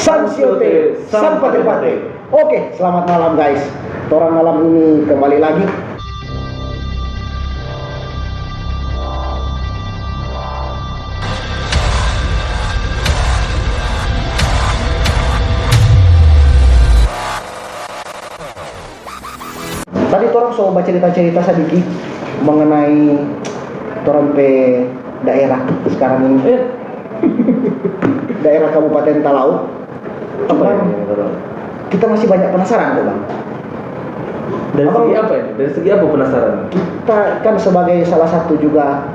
Sansiote, Sanpate-pate. Oke, selamat malam guys. Orang malam ini kembali lagi. Tadi orang coba cerita-cerita sedikit mengenai orang pe daerah sekarang ini. Daerah Kabupaten Talaut. Cuman kita masih banyak penasaran tuh bang. Dari segi apa ini? Dari segi apa penasaran? Kita kan sebagai salah satu juga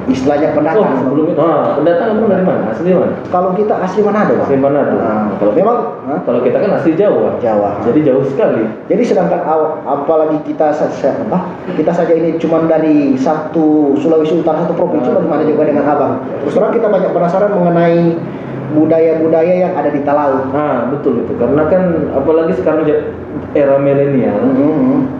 istilahnya pendatang. Sebelum itu, pendatang emang dari mana? Asli mana? Kalau kita asli Manado bang. Asli Manado. Kalau memang kalau kita kan asli Jawa. Jadi jauh sekali. Jadi sedangkan apalagi kita saja ini cuma dari satu Sulawesi Utara, satu provinsi, bagaimana juga dengan abang. Terus terang kita banyak penasaran mengenai budaya-budaya yang ada di Talaut. Betul itu. Karena kan apalagi sekarang era milenial,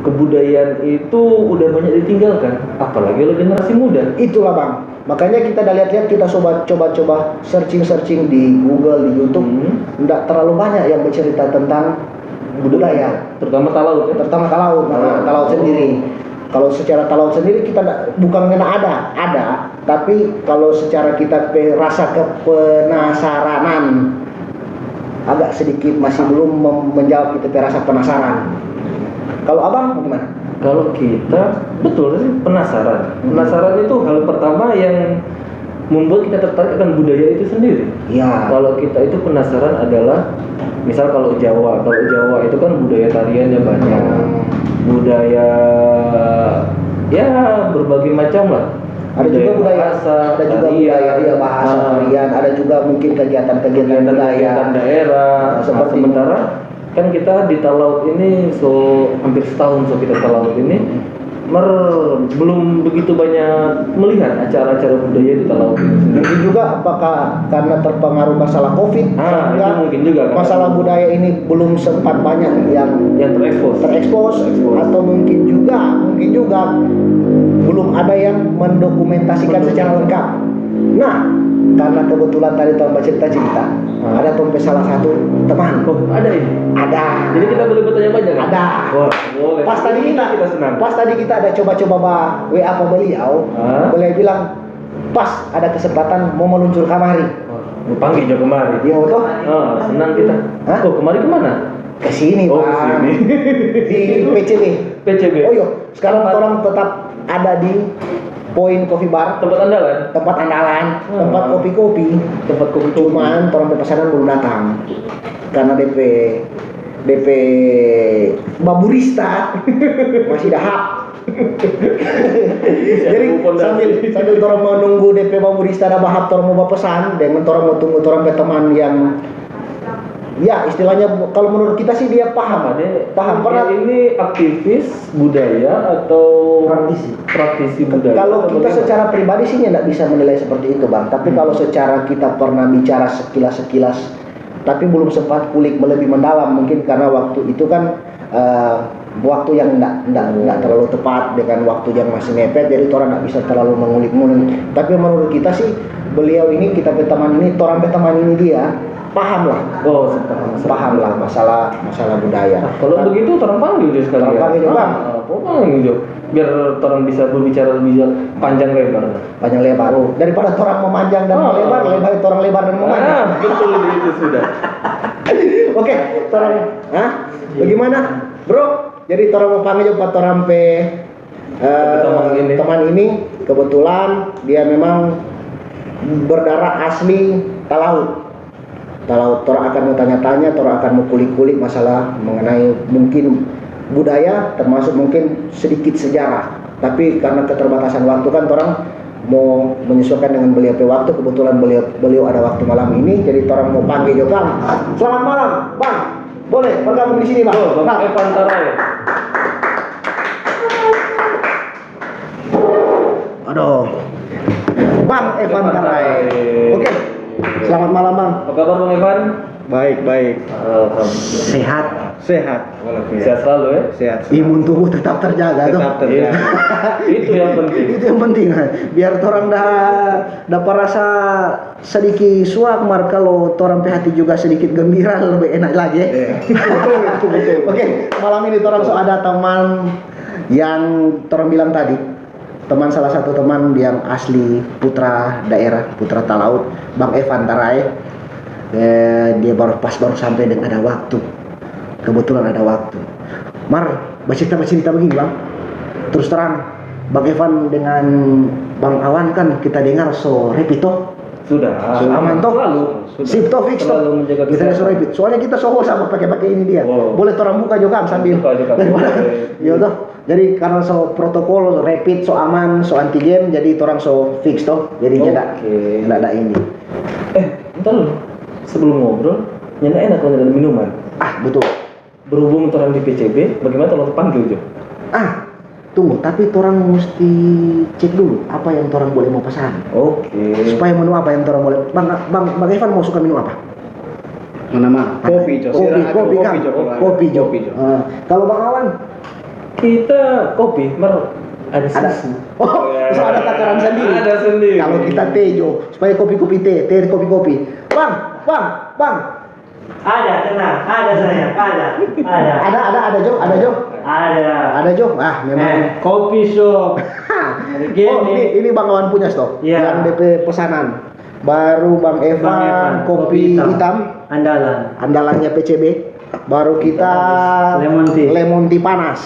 kebudayaan itu udah banyak ditinggalkan. Apalagi oleh generasi muda. Itulah bang. Makanya kita udah lihat-lihat, kita coba searching di Google, di YouTube. Nggak terlalu banyak yang bercerita tentang budaya. Terutama Talaut. Ya? Terutama Talaut, Talaut sendiri. Kalau secara Talaut sendiri kita bukan kena ada, tapi kalau secara kita rasa kepenasaranan agak sedikit masih belum menjawab kita rasa penasaran. Kalau abang gimana? Kalau kita betul sih penasaran. Penasaran itu hal pertama yang membuat kita tertarik akan budaya itu sendiri. Iya. Kalau kita itu penasaran adalah misal kalau Jawa itu kan budaya tariannya banyak. Budaya ya berbagai macam lah. Ada juga budaya bahasa, ada juga budaya bahasa tarian, ada juga mungkin kegiatan daerah. Sementara kan kita di Talaut ini hampir setahun kita Talaut ini belum begitu banyak melihat acara-acara budaya di Talaut ini sendiri. Mungkin juga apakah karena terpengaruh masalah COVID, itu mungkin juga masalah budaya ini belum sempat banyak yang terekspos atau mungkin juga belum ada yang mendokumentasikan secara lengkap. Nah, karena kebetulan tadi Tom cerita ada Tompe salah satu teman. Ada ini? Ada. Jadi kita boleh bertanya banyak kan? Ada. Boleh. Pas tadi kita ada coba-coba WA apa beliau, beliau bilang pas ada kesempatan mau meluncur kamari. Mau panggil juga kemari. Iya betul. Senang kita. Kemari kemana? Ke sini bang. Di PCB. Oh iya, sekarang orang tetap ada di Poin Coffee Bar, tempat andalan, tempat kopi-kopi. Cuman orang pesanan belum datang karena DP baburista masih dahak. Jadi sambil orang menunggu DP baburista dah bahap, orang mau pesan dan orang mau tunggu orang teman yang ya istilahnya kalau menurut kita sih dia paham. Pernah ini aktivis budaya atau praktisi budaya. Kalau kita secara pribadi sih nggak bisa menilai seperti itu bang. Tapi kalau secara kita pernah bicara sekilas, tapi belum sempat kulik lebih mendalam mungkin karena waktu itu kan waktu yang nggak terlalu tepat dengan waktu yang masih mepet, jadi orang nggak bisa terlalu mengulik-ngulik. Tapi menurut kita sih beliau ini kita teman ini dia paham lah. Paham lah masalah budaya. Kalau begitu orang panggil dia sekali. Panggil bang. Panggil biar orang bisa berbicara lebih panjang lebar. Daripada orang memanjang dan melebar, orang lebar dan memanjang. Betul itu sudah. Oke, orang bagaimana, bro? Jadi orang mau panggil juga orang teman ini kebetulan dia memang berdarah asli Talaut. Kalau Tora akan mau tanya-tanya, Tora akan mau kulik-kulik masalah mengenai mungkin budaya, termasuk mungkin sedikit sejarah. Tapi karena keterbatasan waktu kan Tora mau menyesuaikan dengan beliau waktu. Kebetulan beliau ada waktu malam ini, jadi Tora mau panggil juga. Selamat malam, Bang. Boleh bergabung di sini, Bang. Bang Evan Tarai. Aduh, Bang Evan Tarai. Oke. Selamat malam Bang. Apa kabar Bang Evan? Baik, baik. Alhamdulillah. Sehat. Sehat. Sehat selalu ya. Sehat. Imun tubuh tetap terjaga tuh. Tetap terjaga. Itu yang penting. Itu yang penting. Biar orang dapat rasa sedikit suak, mar kalau orang hati juga sedikit gembira lebih enak lagi. Oke, malam ini orang ada teman yang orang bilang tadi, teman salah satu teman yang asli putra daerah, putra Talaut, Bang Evan Tarai. Dia baru sampai dan ada waktu. Kebetulan ada waktu. Mar, bercerita begini Bang. Terus terang, Bang Evan dengan Bang Awan kan kita dengar so repito. Sudah. Aman toh? Selalu. Sip toh fix toh. Selalu menjaga Kita kesehatan. so repit. Soalnya kita so sama pakai ini dia. Wow. Boleh orang buka juga sambil. Buka juga. Iya toh. Jadi karena so protokol rapid, so aman, so antigen, jadi orang so fix toh. Jadi tidak ada ini. Bentar dulu. Sebelum ngobrol, nyana enak kalau ada minuman. Betul. Berhubung orang di PCB, bagaimana kalau terpanggil Jo? Tunggu, tapi orang mesti cek dulu apa yang orang boleh mau pesan. Oke. Supaya menu apa yang orang boleh. Bang Evan mau suka minum apa? Mana mah? Kopi, Jo. Kopi kan? Kopi, Jo. Kalau Bang Awan? Kita kopi, ada susu. So ada takaran sendiri. Ada sendiri. Kalau kita teh Jo, supaya kopi teh kopi. Bang. Ada, tenang. Ada saya. Ada Jo. Ada Jo. Memang. Kopi shop. Ini Bang Awan punya stok. Iya. Yang DP pesanan. Baru Bang Evan kopi hitam. Andalannya PCB. Baru kita lemon tea panas.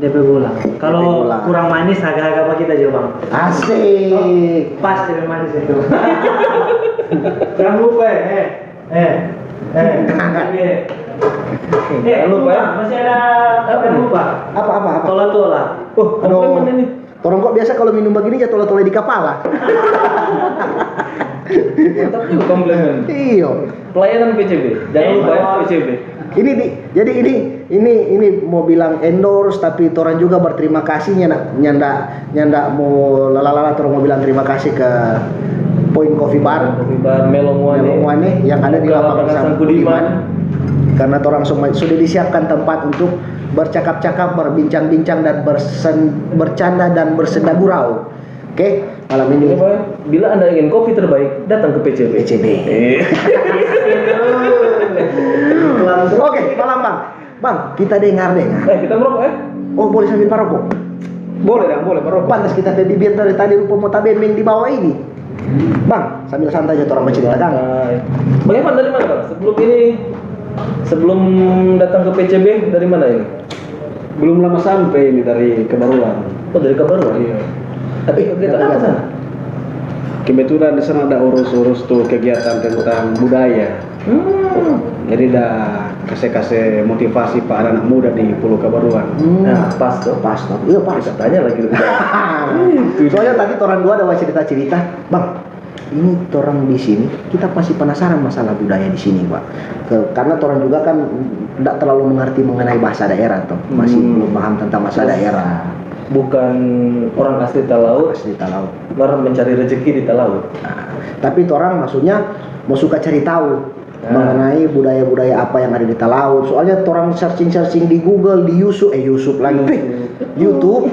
DP gula. Kalau gula. kurang manis agak-agak apa kita juga Bang? Asik. Pas DP manis itu. Jangan lupa Jangan lupa ya. Masih ada apa lupa? Apa? Tola-tola. Komplement ini. Orang kok biasa kalau minum begini ya tola-tola di kepala. Mantap juga komplement. Iya. Pelayanan PCB. Jangan lupa ya PCB. Jadi ini mau bilang endorse tapi orang juga berterima kasih nyanda mau lalala orang mau bilang terima kasih ke Point Coffee Bar Melongwane yang ada di lapangan Sangkudiman. Karena orang sudah disiapkan tempat untuk bercakap-cakap, berbincang-bincang dan bercanda dan bersenda gurau. Oke, malam ini. Bila Anda ingin kopi terbaik, datang ke PCB. Oke, malam Bang, kita dengar. Kita merokok ya? Oh, boleh sambil merokok? Boleh merokok. Pantas kita bibir dari tadi rupa mau tabemeng di bawah ini. Bang, sambil santai aja orang bercerita Kang. Bang Evan dari mana Bang? Sebelum datang ke PCB dari mana ini? Belum lama sampai ini dari Kebaruan. Oh, dari Kebaruan? Iya. Tapi kegiatan apa sana? Kebetulan di sana ada urus tuh kegiatan tentang budaya. Jadi dah kasih motivasi Pak anak muda di Pulau Kebaruan. Nah, pas tuh. Iya pas. Kita tanya lagi. Soalnya tadi orang dua ada cerita-cerita, Bang. Ini orang di sini kita masih penasaran masalah budaya di sini, Pak. Karena orang juga kan tidak terlalu mengerti mengenai bahasa daerah, toh. Masih belum paham tentang bahasa daerah. Bukan orang asli Talaut. Baru mencari rezeki di Talaut. Tapi orang maksudnya mau suka cari tahu mengenai budaya-budaya apa yang ada di Talaut. Soalnya orang searching di Google, di YouTube, YouTube,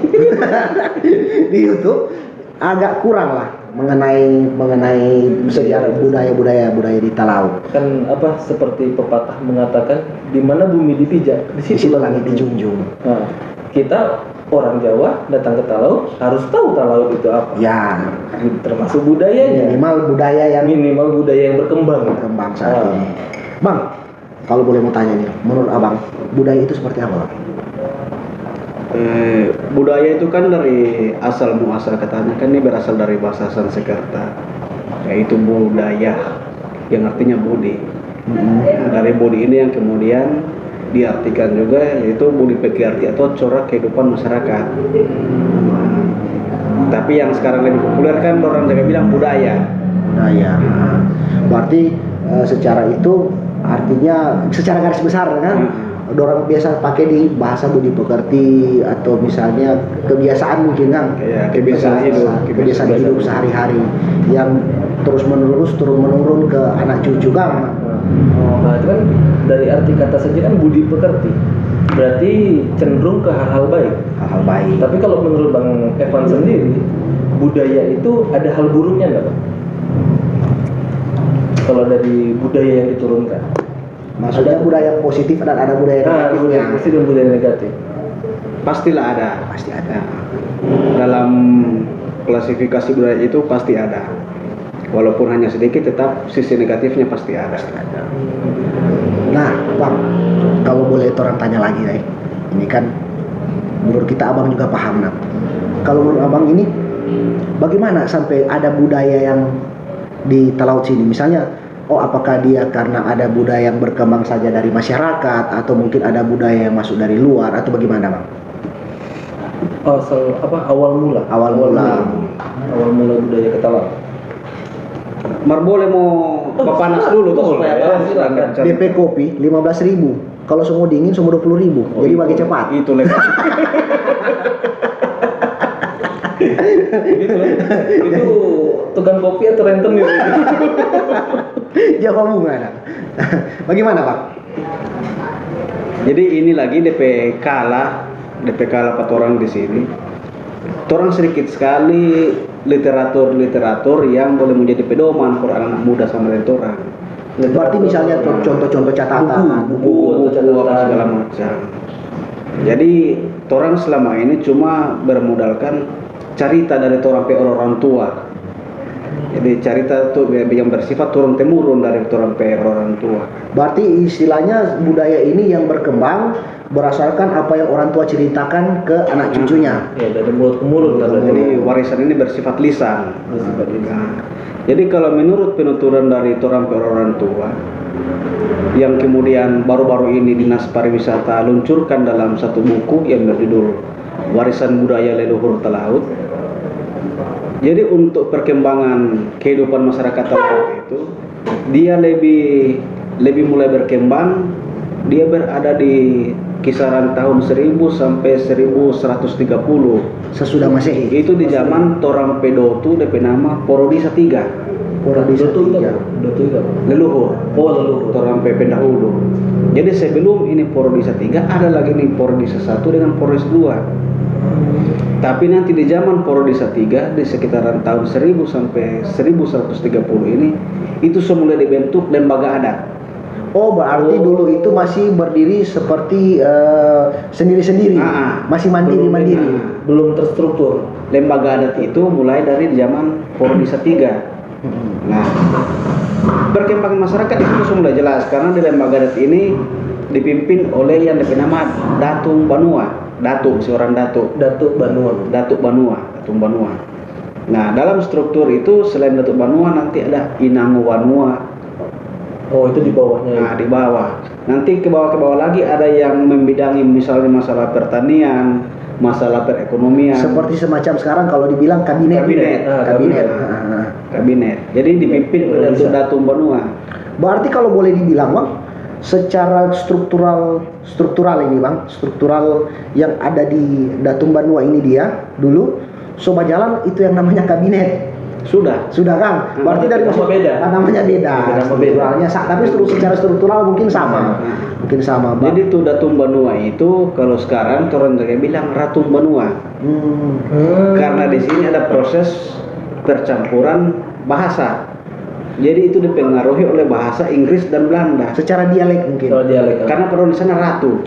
di YouTube agak kurang lah mengenai sejarah budaya di Talaut. Kan seperti pepatah mengatakan, di mana bumi dipijak, di situ langit dijunjung. Nah, kita orang Jawa datang ke Talaut harus tahu Talaut itu apa. Ya, termasuk budayanya. Minimal budaya yang berkembang saat ini. Bang, kalau boleh mau tanya nih, menurut Abang, budaya itu seperti apa, Bang? Budaya itu kan dari asal muasal katanya kan ini berasal dari bahasa Sanskerta, yaitu budaya yang artinya budi. Dari budi ini yang kemudian diartikan juga yaitu budi pekerti atau corak kehidupan masyarakat. Tapi yang sekarang lebih populer kan orang juga bilang budaya. Berarti secara itu artinya secara garis besar kan orang biasa pakai di bahasa budi pekerti atau misalnya kebiasaan mungkin Kang. Ya, kebiasaan hidup sehari-hari yang turun menurun ke anak cucu Kang. Nah itu kan dari arti kata saja kan budi pekerti, berarti cenderung ke hal-hal baik. Hal baik. Tapi kalau menurut Bang Evan sendiri, budaya itu ada hal buruknya nggak Bang? Kalau dari budaya yang diturunkan, Maksudnya ada budaya positif dan ada budaya negatifnya. budaya positif dan budaya negatif. Pastilah ada. Pasti ada. Dalam klasifikasi budaya itu pasti ada. Walaupun hanya sedikit, tetap sisi negatifnya pasti ada. Nah, Bang, kalau boleh orang tanya lagi nih. Ini kan menurut kita Abang juga paham nah. Kalau menurut Abang ini bagaimana sampai ada budaya yang di Talaut sini? Misalnya, apakah dia karena ada budaya yang berkembang saja dari masyarakat atau mungkin ada budaya yang masuk dari luar atau bagaimana, Bang? Awal mula budaya Ketalaut. Mar boleh mau papanas dulu tuh supaya tahu silakan. DP kopi 15.000. Kalau semua dingin semua 20.000. Jadi bagi cepat. Itu lebih. Itu tukang kopi atau rentenir? Jawa bunga nah. Bagaimana, Pak? Jadi ini lagi DP kalah empat orang di sini. Orang sedikit sekali literatur yang boleh menjadi pedoman untuk anak muda sama orang. Berarti misalnya contoh-contoh catatan, buku apa segala macam. Jadi orang selama ini cuma bermodalkan cerita dari orang tua. Jadi cerita itu yang bersifat turun temurun dari orang tua. Berarti istilahnya budaya ini yang berkembang berdasarkan apa yang orang tua ceritakan ke anak cucunya. Ya, dari mulut ke mulut. Jadi warisan ini bersifat lisan. Jadi kalau menurut penuturan dari orang tua, yang kemudian baru-baru ini Dinas Pariwisata luncurkan dalam satu buku yang berjudul Warisan Budaya Leluhur Talaut. Jadi untuk perkembangan kehidupan masyarakat Talaut itu, dia lebih mulai berkembang. Dia berada di kisaran tahun 1000 sampai 1130 sesudah Masehi. itu di zaman Torang Pedotu DP nama Porodisa III. Porodisa III. Leluhur. Oh, leluhur. Torang pendahulu. Jadi sebelum ini Porodisa III ada lagi nih Porodisa I dengan Porodisa II. Tapi nanti di zaman Porodisa III di sekitaran tahun 1000 sampai 1130 ini itu semula dibentuk lembaga adat. Oh, berarti dulu itu masih berdiri seperti sendiri-sendiri, masih mandiri-mandiri. Belum terstruktur. Lembaga adat itu mulai dari zaman Porodisa III. Nah, perkembangan masyarakat itu sudah jelas karena di lembaga adat ini dipimpin oleh yang bernama Datuk Banua. Seorang Datuk Banua. Nah, dalam struktur itu selain Datuk Banua nanti ada Inangu Banua. Oh, itu di bawahnya. Nah, di bawah. Nanti ke bawah lagi ada yang membidangi misalnya masalah pertanian, masalah perekonomian. Seperti semacam sekarang kalau dibilang kabinet. Kabinet. Jadi dipimpin oleh Datuk Banua. Berarti kalau boleh dibilang, Bang, secara struktural ini, Bang, struktural yang ada di Datuk Banua ini dia dulu Sobat Jalan itu yang namanya kabinet. Sudah Kang. Berarti dari namanya beda. Strukturalnya tapi secara struktural mungkin sama. Bang. Jadi itu Datuk Banua itu kalau sekarang orang bilang Ratu Banua. Karena di sini ada proses percampuran bahasa. Jadi itu dipengaruhi oleh bahasa Inggris dan Belanda. Secara dialek mungkin. Karena kalau di sana ratu,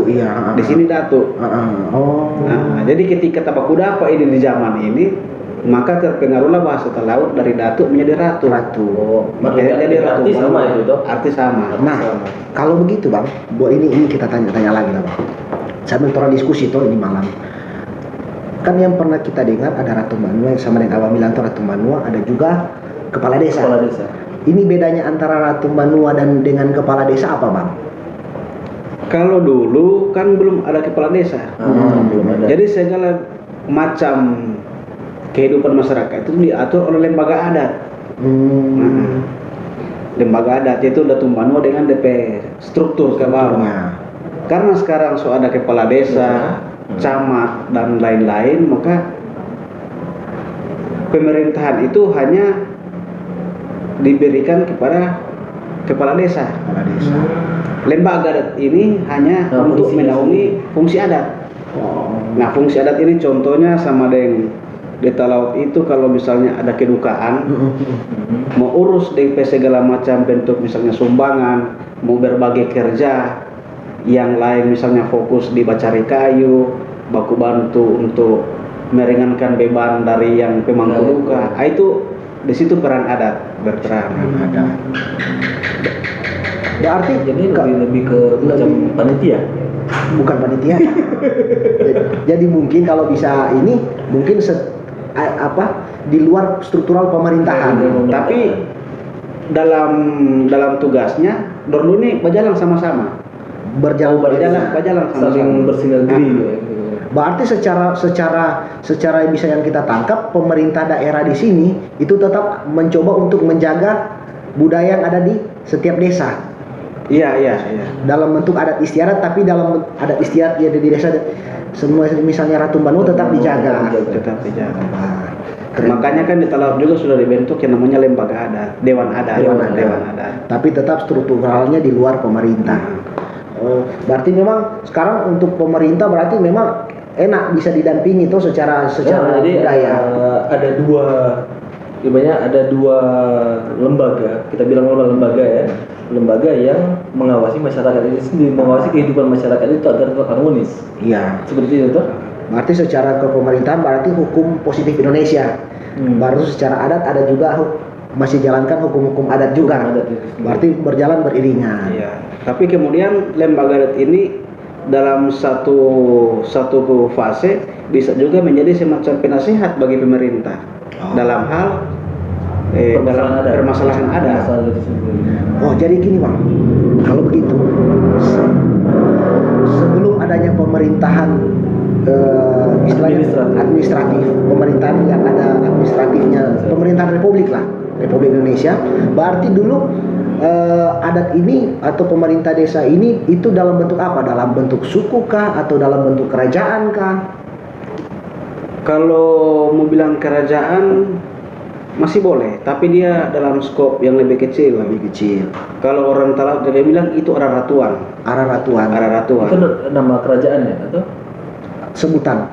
iya. Di sini datu. Nah, jadi ketika Tapakudapa ini di zaman ini, maka terpengaruhlah bahasa Talaut dari Datuk menjadi Ratu. Makanya jadi Ratu sama itu toh. Arti sama. Nah, kalau begitu, Bang, ini kita tanya lagi lah, Bang. Sambil orang diskusi ini malam. Kan yang pernah kita dengar ada Ratu Banua yang sama dengan Abang bilang Ratu Banua, ada juga kepala desa. Ini bedanya antara Ratu Banua dan dengan kepala desa apa, Bang? Kalau dulu kan belum ada kepala desa. Belum ada. Jadi segala macam kehidupan masyarakat itu diatur oleh lembaga adat. Lembaga adat itu Datuk Banua dengan DP struktur ke bawah. Karena sekarang so ada kepala desa, camat dan lain-lain, maka pemerintahan itu hanya diberikan kepada kepala desa. Kepala desa. Lembaga adat ini hanya untuk menaungi fungsi adat. Nah, fungsi adat ini contohnya sama dengan di Talaut itu, kalau misalnya ada kedukaan, mau urus DP segala macam bentuk, misalnya sumbangan, mau berbagi kerja, yang lain misalnya fokus di bacari kayu, baku bantu untuk meringankan beban dari yang pemangku luka. Itu di situ peran adat berperan. Berarti Jadi lebih ke macam panitia. bukan panitia. Jadi mungkin kalau bisa ini mungkin di luar struktural pemerintahan. Tapi dalam tugasnya Dorlu ini berjalan sama-sama. Berjalan Saling bersinergi. Berarti secara bisa yang kita tangkap, pemerintah daerah di sini itu tetap mencoba untuk menjaga budaya yang ada di setiap desa. Iya. Dalam bentuk adat istiadat, tapi dalam adat istiadat ya di desa semua, misalnya Ratu Banu tetap dijaga. Tetap dijaga. Makanya kan di Talaut juga sudah dibentuk yang namanya lembaga adat, dewan adat. Tapi tetap strukturalnya di luar pemerintah. Berarti memang sekarang untuk pemerintah berarti memang enak bisa didampingi itu secara Jadi budaya. ada dua lembaga, kita bilang lembaga ya, lembaga yang mengawasi masyarakat itu sendiri, mengawasi kehidupan masyarakat itu agar tetap harmonis. Iya. Seperti itu toh? Berarti secara kepemerintahan berarti hukum positif Indonesia. Baru secara adat ada juga masih jalankan hukum-hukum adat juga. Hukum adat itu. Berarti berjalan beriringan. Iya. Tapi kemudian lembaga adat ini dalam satu fase bisa juga menjadi semacam penasehat bagi pemerintah dalam hal dalam permasalahan adat. Oh, jadi gini Bang, kalau begitu sebelum adanya pemerintahan istilahnya administratif, pemerintahan yang ada administratifnya, pemerintahan Republik Indonesia, berarti dulu adat ini atau pemerintah desa ini itu dalam bentuk apa? Dalam bentuk suku kah atau dalam bentuk kerajaan kah? Kalau mau bilang kerajaan masih boleh, tapi dia dalam skop yang lebih kecil. Kalau orang Talaut dia bilang itu Araratuan. Itu nama kerajaannya atau Sebutan.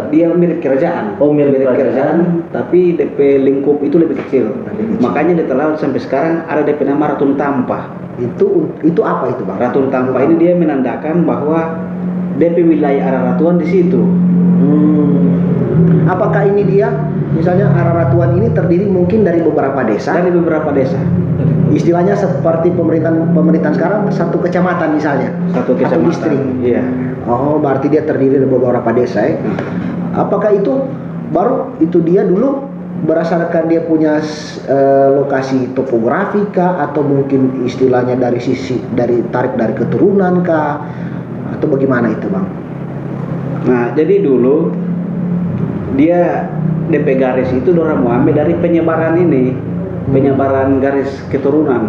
Dia milik kerajaan. Oh, milik kerajaan. Tapi DP lingkup itu lebih kecil. Makanya di Talaut sampai sekarang ada DP nama Ratun Tampa. Itu apa itu Bang? Ratun Tampa ini dia menandakan bahwa DP wilayah Araratuan di situ. Apakah ini dia, misalnya Araratuan ini terdiri mungkin dari beberapa desa? Istilahnya seperti pemerintahan sekarang satu kecamatan misalnya, Satu atau distrik. Iya. Oh, berarti dia terdiri dari beberapa desa ya. Apakah itu baru itu dia dulu berdasarkan dia punya lokasi topografi kah, atau mungkin istilahnya dari tarik dari keturunan kah, atau bagaimana itu Bang? Nah, jadi dulu dia DP garis itu dorang mau ambil dari penyebaran garis keturunan.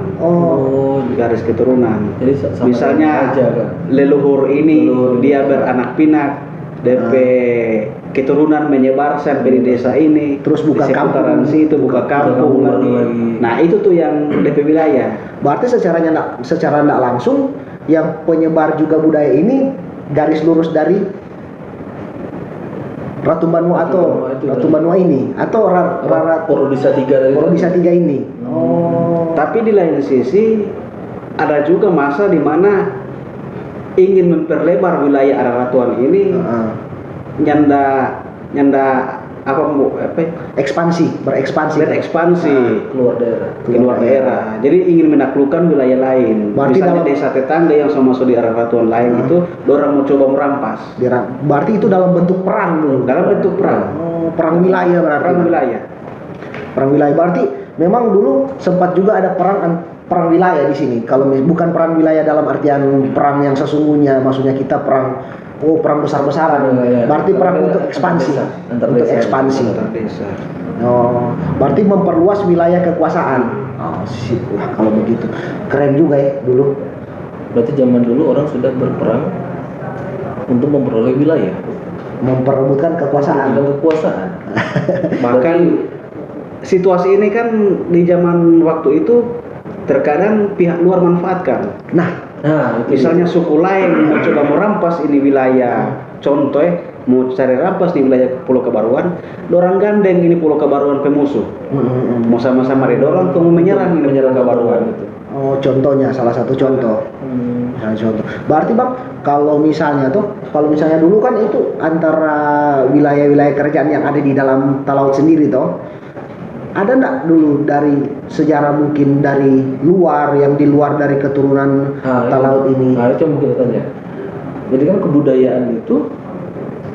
Garis keturunan. Jadi misalnya aja, kan? leluhur ini dia beranak pinak, DP keturunan menyebar sampai di desa ini, terus buka di seputaran kampung, situ buka kampung lagi. Nah, itu tuh yang DP wilayah. Berarti secara tidak langsung yang penyebar juga budaya ini garis lurus dari Ratu Banua ini atau Porodisa 3 ini. Tapi di lain sisi ada juga masa di mana ingin memperlebar wilayah Araratuan ini, nyanda berekspansi keluar daerah. Jadi ingin menaklukkan wilayah lain. Berarti misalnya desa tetangga yang sama-sama di Araratuan lain itu dorang mau coba merampas. Berarti itu dalam bentuk perang dulu. Perang wilayah berarti. Perang wilayah berarti memang dulu sempat juga ada perang wilayah di sini. Kalau bukan perang wilayah dalam artian perang yang sesungguhnya, maksudnya kita perang besar-besaran. Berarti perang untuk ekspansi. Berarti memperluas wilayah kekuasaan. Sip lah kalau begitu. Keren juga ya dulu. Berarti zaman dulu orang sudah berperang untuk memperoleh wilayah, memperebutkan kekuasaan. dan kekuasaan. Bahkan situasi ini kan di zaman waktu itu terkadang pihak luar manfaatkan. Nah, Nah, itu Misalnya suku lain mau coba merampas ini wilayah, contoh mau cari rampas di wilayah Pulau Kebaruan, dorang gandeng ini Pulau Kebaruan ke musuh. Mau sama-sama di dorang untuk menyerang ini Pulau Kebaruan. itu. oh, contohnya salah satu contoh. Salah contoh. Berarti Bang, kalau misalnya dulu kan itu antara wilayah-wilayah kerajaan yang ada di dalam Talaut sendiri toh. Ada enggak dulu dari sejarah mungkin dari luar yang di luar dari keturunan Talaut ini? Nah, itu yang mungkin tanya. Jadi kan kebudayaan itu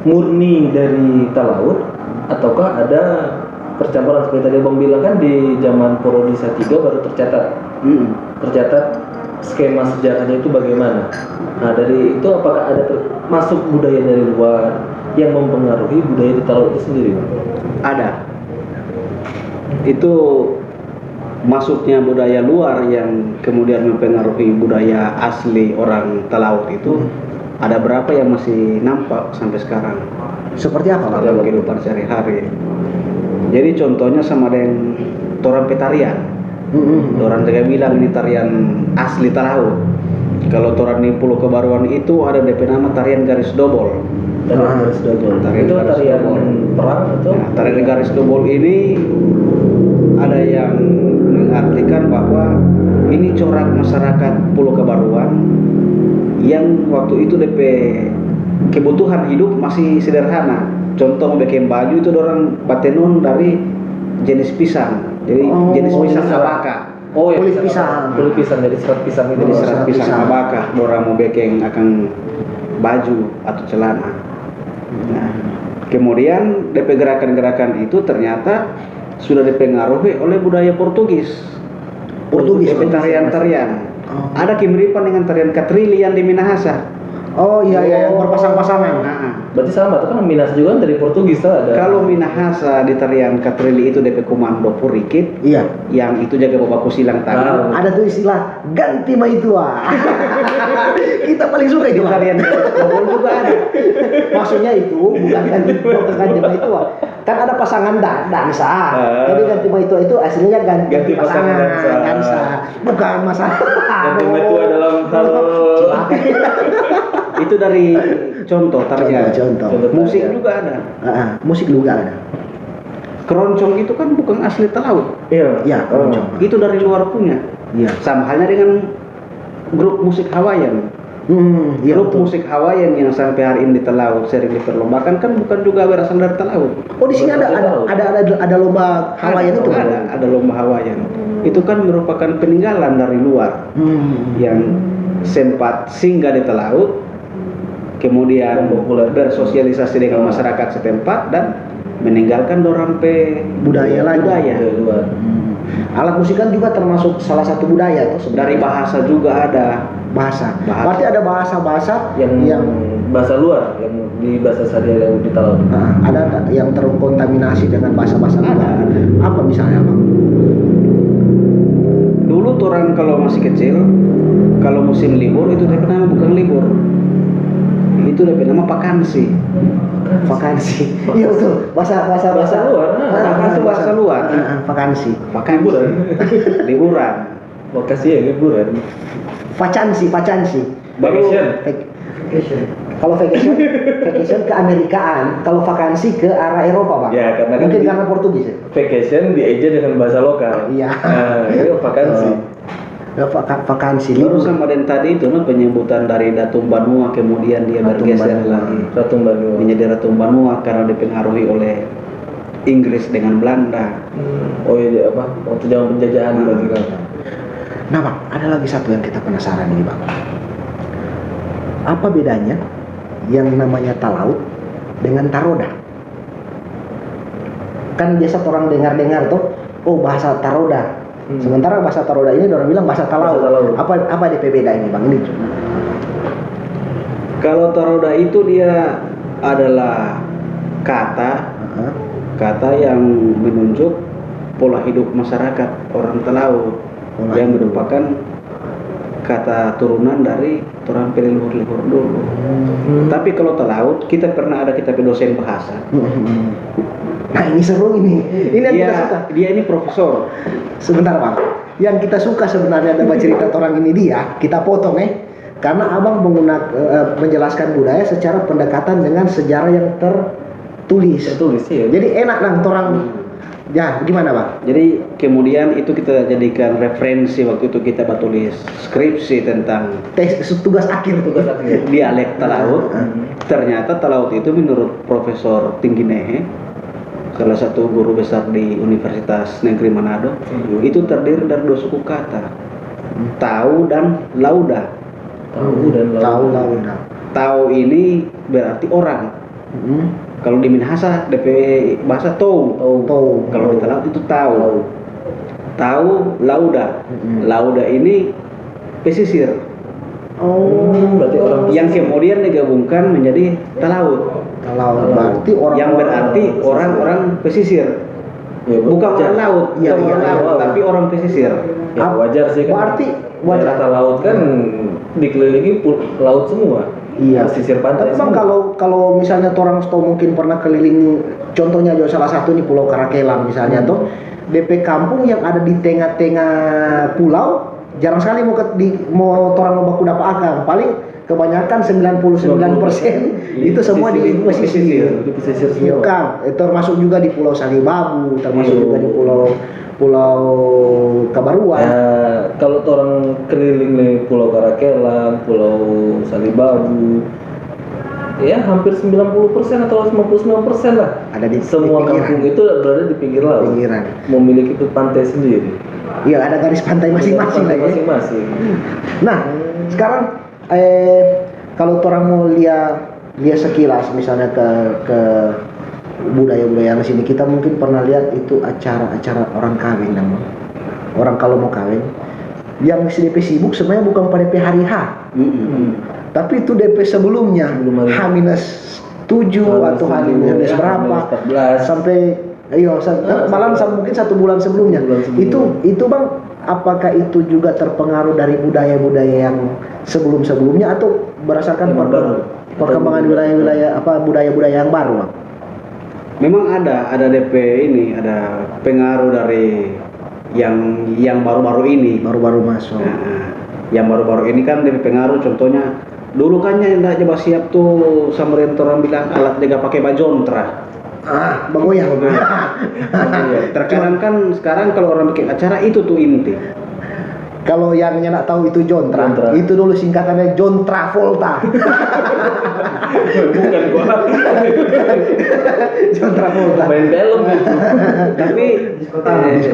murni dari Talaut ataukah ada percampuran seperti tadi Bang bilang kan di zaman Porodisa III baru tercatat skema sejarahnya itu bagaimana. Nah, dari itu apakah ada masuk budaya dari luar yang mempengaruhi budaya di Talaut itu sendiri? Ada. Itu masuknya budaya luar yang kemudian mempengaruhi budaya asli orang Talaut itu ada berapa yang masih nampak sampai sekarang Seperti apa Bang? dalam kehidupan sehari-hari. Jadi contohnya sama dengan torang petarian. Orang juga bilang ini tarian asli Talaut. Kalau torang di Pulau Kebaruan itu ada DP nama tarian garis dobol. Tarian garis dobol. Tarian Itu garis tarian dobol. perang atau? Nah, tarian garis dobol ini ada yang mengartikan bahwa ini corak masyarakat Pulau Kebaruan yang waktu itu DP kebutuhan hidup masih sederhana. Contoh bikin baju itu orang patenun dari jenis pisang. Jadi jenis pisang abaka. Oh, ya, Kulit pisang. Kulit pisang dari serat pisang itu. Jadi Oh, serat serat pisang pisang. abaka orang mau bikin akan baju atau celana. Nah, kemudian DP gerakan-gerakan itu ternyata sudah dipengaruhi oleh budaya Portugis. DP tarian-tarian. Ada kemiripan dengan tarian Katrili yang di Minahasa. Oh iya yang berpasang-pasangan. Nah, Berarti sama, itu kan Minas juga kan dari Portugis tuh ada. kalau Minahasa di tarian Katrili itu DP komando purikit, Iya. yang itu jaga babaku silang tangan. Ada tuh istilah ganti maitua. Kita paling suka itu Di Bang. tarian dobol juga ada. Maksudnya itu bukan ganti maitua. Kan ada pasangan dansa. Jadi ganti maitua itu aslinya ganti pasangan dansa. Bukan masalah. Ganti maitua dalam hal Itu dari contoh tarian. Contoh. Musik juga ada. Musik juga ada. Keroncong itu kan bukan asli Talaut. Iya. Ya, keroncong. Itu dari luar punya. Iya. Sama halnya dengan grup musik Hawaiian. Iya. Grup musik Hawaiian yang sampai hari ini di Talaut sering diperlombakan kan bukan juga berasal dari Talaut. Oh di sini ada lomba Hawaiian itu. Ada lomba Hawaiian. Itu kan merupakan peninggalan dari luar yang sempat singgah di Talaut, kemudian bersosialisasi dengan masyarakat setempat dan meninggalkan dorang pe Budaya lain. budaya. Dari luar. Alat musik kan juga termasuk salah satu budaya tuh Dari sebenarnya. bahasa juga ada. bahasa. Bahasa. Berarti ada bahasa-bahasa yang bahasa luar, yang di bahasa sehari yang di Talaut. ada nggak yang terkontaminasi dengan bahasa-bahasa luar? Apa misalnya Bang? Dulu orang kalau masih kecil, kalau musim libur itu dia nama bukan libur. Itu dia nama vakansi. Vakansi. Iya betul. Bahasa luar. Vakansi bahasa luar. Vakansi. Vakansi. Liburan. Lokasi ya liburan. Vacansi. Vacation. Kalau vacation ke Amerikaan, kalau vakansi ke arah Eropa, Pak. Ya, karena kan mungkin karena Portugis ya. Vacation dieja dengan bahasa lokal. Iya. Nah, itu vakansi. Vakansi. Baru sama dan tadi itu penyebutan dari Datum Banua kemudian dia Datum bergeser Banua. lagi Ratu Banua. menjadi Datum Banua karena dipengaruhi oleh Inggris dengan Belanda. Oh iya, apa? Waktu zaman penjajahan berarti kan. Nah, Bang, ada lagi satu yang kita penasaran ini, Bang. Apa bedanya yang namanya Talaut dengan Taroda? Kan biasa orang dengar-dengar tuh, oh bahasa Taroda. Sementara bahasa Taroda ini orang bilang bahasa Talaut. Bahasa Talaut. Apa DP beda ini, Bang? Ini. Kalau Taroda itu dia adalah kata yang menunjuk pola hidup masyarakat orang Talaut yang merupakan kata turunan dari orang leluhur-leluhur dulu. Tapi kalau talaut kita pernah ada kita dosen bahasa. Nah ini seru ini. Ini yang kita suka. Dia ini profesor. Sebentar Bang. Yang kita suka sebenarnya dalam cerita orang ini dia, kita potong karena abang menjelaskan budaya secara pendekatan dengan sejarah yang tertulis. Ya. Jadi enak lah orang. Ya, gimana Bang? Jadi kemudian itu kita jadikan referensi waktu itu kita tulis skripsi tentang tugas akhir dialek Talaut. Ternyata Talaut itu menurut Profesor Tingginehe, salah satu guru besar di Universitas Negeri Manado, itu terdiri dari 2 suku kata, Tau dan Lauda. Tau ini berarti orang. Kalau di Minahasa DP bahasa Tou. Kalau di Talaut itu Tau. Tau Lauda. Lauda ini pesisir. Berarti orang yang kemudian digabungkan menjadi Talaut. Berarti orang yang berarti orang-orang pesisir. Ya, bukan orang laut, tapi orang pesisir. Ya, wajar sih kan. Berarti wajar. Daerah laut kan dikelilingi laut semua. Iya. Pesisir pantai. Tapi Bang kalau misalnya orang mungkin pernah keliling, contohnya salah satu nih Pulau Karakelang misalnya tuh, DP kampung yang ada di tengah-tengah pulau jarang sekali mau orang mau baku dapat akang. Paling kebanyakan 99% itu semua di pesisir. Di pesisir Iya semua. Kang, termasuk juga di Pulau Salibabu, termasuk juga di Pulau Kabaruan. Ya, kalau orang keliling nih Pulau Karakelang, Pulau Salibabu, ya hampir 90% atau 99% lah. Ada di semua kampung itu berada di pinggir laut. Pinggiran. Memiliki pantai sendiri. Iya, ada garis pantai masing-masing lah ya. Masing-masing. Nah, sekarang kalau orang mau lihat sekilas misalnya ke budaya-budaya yang sini, kita mungkin pernah lihat itu acara-acara orang kawin namanya. Orang kalau mau kawin yang DP sibuk sebenarnya bukan pada DP hari H. Tapi itu DP sebelumnya H-7 atau H-14 berapa sampai malam mungkin 1 bulan sebelumnya. Itu Bang, apakah itu juga terpengaruh dari budaya-budaya yang sebelum-sebelumnya atau berdasarkan perkembangan wilayah-wilayah budaya-budaya yang baru Bang? Memang ada DP ini, ada pengaruh dari yang baru-baru ini. Baru-baru masuk. Nah, yang baru-baru ini kan DP pengaruh, contohnya dulu kan yang enggak coba siap tuh sama orang bilang alat jaga pakai bajontra. Bagoyah. Terkadang kan sekarang kalau orang bikin acara itu tuh inti. Kalau yang nggak tahu itu Jontra, itu dulu singkatannya John Travolta. Bukan gua. John Travolta. Main film itu. Tapi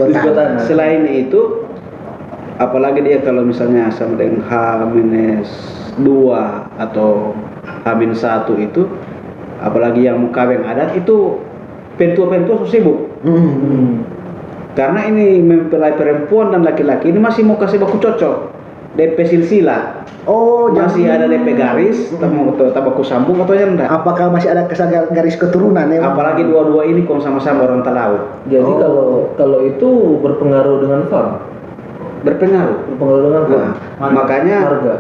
diskotan. Selain itu, apalagi dia kalau misalnya sama dengan H-2 atau H-1 itu, apalagi yang kawin adat itu pentua-pentua sibuk. Karena ini mempelai perempuan dan laki-laki ini masih mau kasih baku cocok DP silsilah. Masih ada DP garis, tabaku sambung atau yang enggak? Apakah masih ada garis keturunan ya? Apalagi dua-dua ini kong sama-sama orang Talaut. Jadi kalau itu berpengaruh dengan farm. Berpengaruh dengan farm. Makanya harga.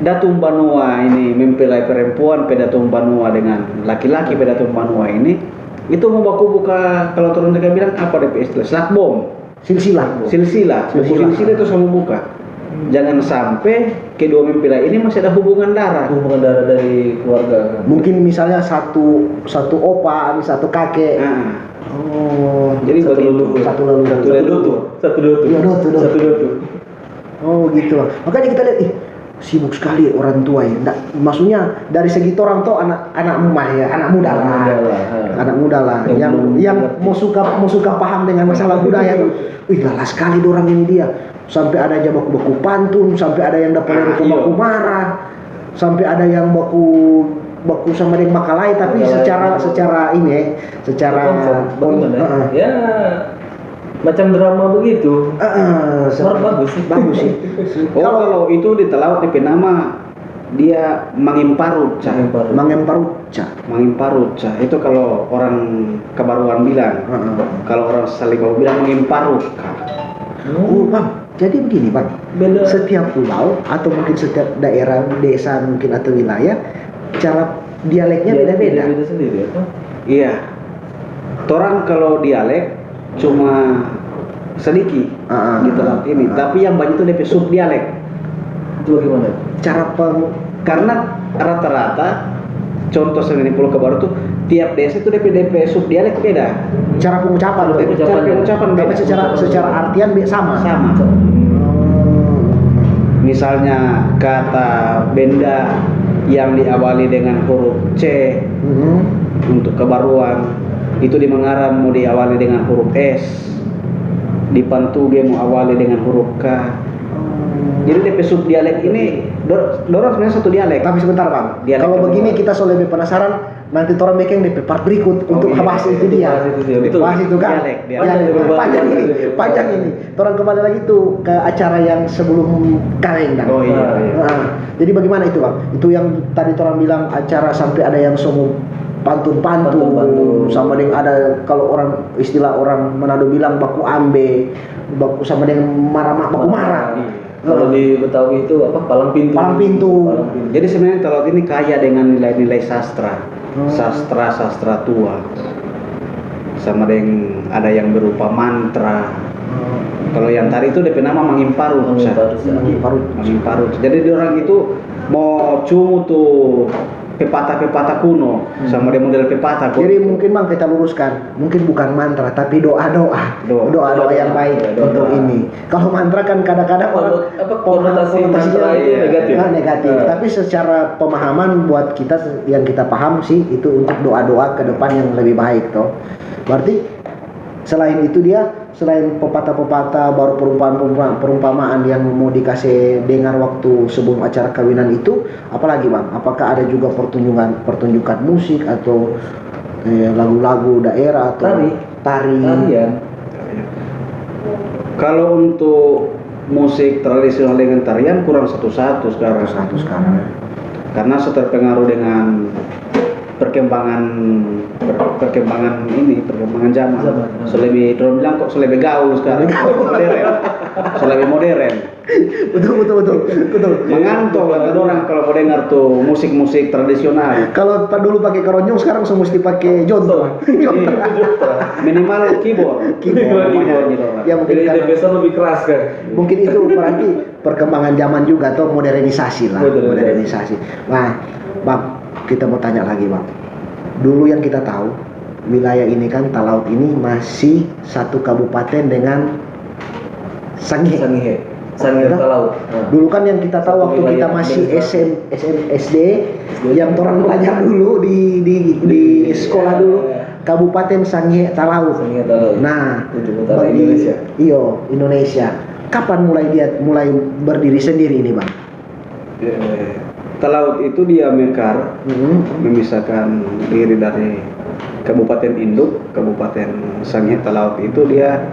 Datung Banua ini mempelai perempuan, Datung Banua dengan laki-laki Datung Banua ini itu mau baku buka, kalau turun mereka bilang apa DP istilah slakbom, silsilah itu sama buka. Jangan sampai kedua mempelai ini masih ada hubungan darah dari keluarga. Mungkin misalnya satu opa, satu kakek. Jadi begitu. Satu leluhur. Oh gitu. Makanya kita lihat sibuk sekali orang tua ya. Maksudnya dari segi orang tua anak muda lah yang mau suka paham dengan masalah budaya tuh. Lalas sekali orang ini dia. Sampai ada aja baku-baku pantun, sampai ada yang dapat baku marah, sampai ada yang baku sama dengan makalai, tapi secara ya macam drama begitu. Bagus sih. Kalau itu di Talaut DP nama dia Mangimparutca. Itu kalau orang Kabaruan bilang. Kalau orang Salibabu bilang Mangimparutca. Bang, Jadi begini bang, Beda. setiap pulau atau mungkin setiap daerah, desa mungkin atau wilayah, cara dialeknya beda-beda. Beda sendiri ya. Iya. Torang kalau dialek cuma sedikit gitu lah ini, tapi yang banyak itu DP sub dialek. Itu bagaimana? Cara Karena rata-rata contoh di Pulau Kebaru tuh tiap desa itu DP sub dialek beda. cara pengucapan, Cara tuh. Cara pengucapan Tapi beda. secara artian sama. Sama. Misalnya kata benda yang diawali dengan huruf C untuk kebaruan itu di Mangaran mau diawali dengan huruf S, di Pantuge mau awali dengan huruf K. Jadi DP sub dialek ini dorong sebenarnya satu dialek. Tapi sebentar bang, Dialek kalau kedua. begini kita soal lebih penasaran, nanti orang bikin di part berikut untuk iya. bahas itu dia. Bahas itu dia, betul. Bahas itu kan. Dialek. Panjang ini, panjang ini. Orang kembali lagi tuh ke acara yang sebelum kawin dan. Oh iya. Nah, jadi bagaimana itu bang? Itu yang tadi orang bilang acara sampai ada yang semua pantun-pantun, Pantun-pantun. sama dengan ada kalau orang istilah orang Manado bilang baku ambe, baku sama dengan baku marah. Kalau di Betawi itu apa? Palang pintu. Palang pintu. Palang pintu. Jadi sebenarnya Talaut ini kaya dengan nilai-nilai sastra, sastra tua. Sama dengan ada yang berupa mantra. Kalau yang tadi itu DP nama Mangimparu. Mangimparu. Jadi orang itu mau cumu tuh pepatah-pepatah kuno sama dia model pepatah. Jadi mungkin bang kita luruskan, mungkin bukan mantra tapi doa-doa yang baik Doa. untuk ini. Kalau mantra kan kadang-kadang orang Konotasi mantra itu negatif. negatif. Tapi secara pemahaman buat kita yang kita paham sih itu untuk doa-doa ke depan yang lebih baik toh. Berarti selain itu dia selain pepatah-pepatah baru perumpamaan yang mau dikasih dengar waktu sebelum acara kawinan itu, apalagi bang? Apakah ada juga pertunjukan musik atau lagu-lagu daerah atau tarian? Kalau untuk musik tradisional dengan tarian kurang satu-satu sekarang. Karena terpengaruh dengan perkembangan zaman. Lebih orang bilang kok lebih gaul sekarang. Lebih modern. Betul. Mengantuk kata orang kalau mau dengar tuh musik-musik tradisional. Kalau dulu pakai keronjong, sekarang semua mesti pakai jonto. Minimal keyboard. Ya mungkin Jadi karena- biasa lebih keras kan. mungkin itu berarti perkembangan zaman juga atau modernisasi lah. Modernisasi. Nah, bang, kita mau tanya lagi bang. Dulu yang kita tahu wilayah ini kan Talaut ini masih satu kabupaten dengan Sangihe. Sangihe Talaut. Dulu kan yang kita tahu Satu waktu kita wilayah masih administrasi. SD yang orang belajar dulu di sekolah dulu Kabupaten Sangihe Talaut. Sangihe Talaut. Nah, Ujung utara Indonesia. Indonesia. Kapan mulai berdiri sendiri ini, Bang? Talaut itu dia mekar memisahkan diri dari Kabupaten Induk, Kabupaten Sangihe Talaut itu dia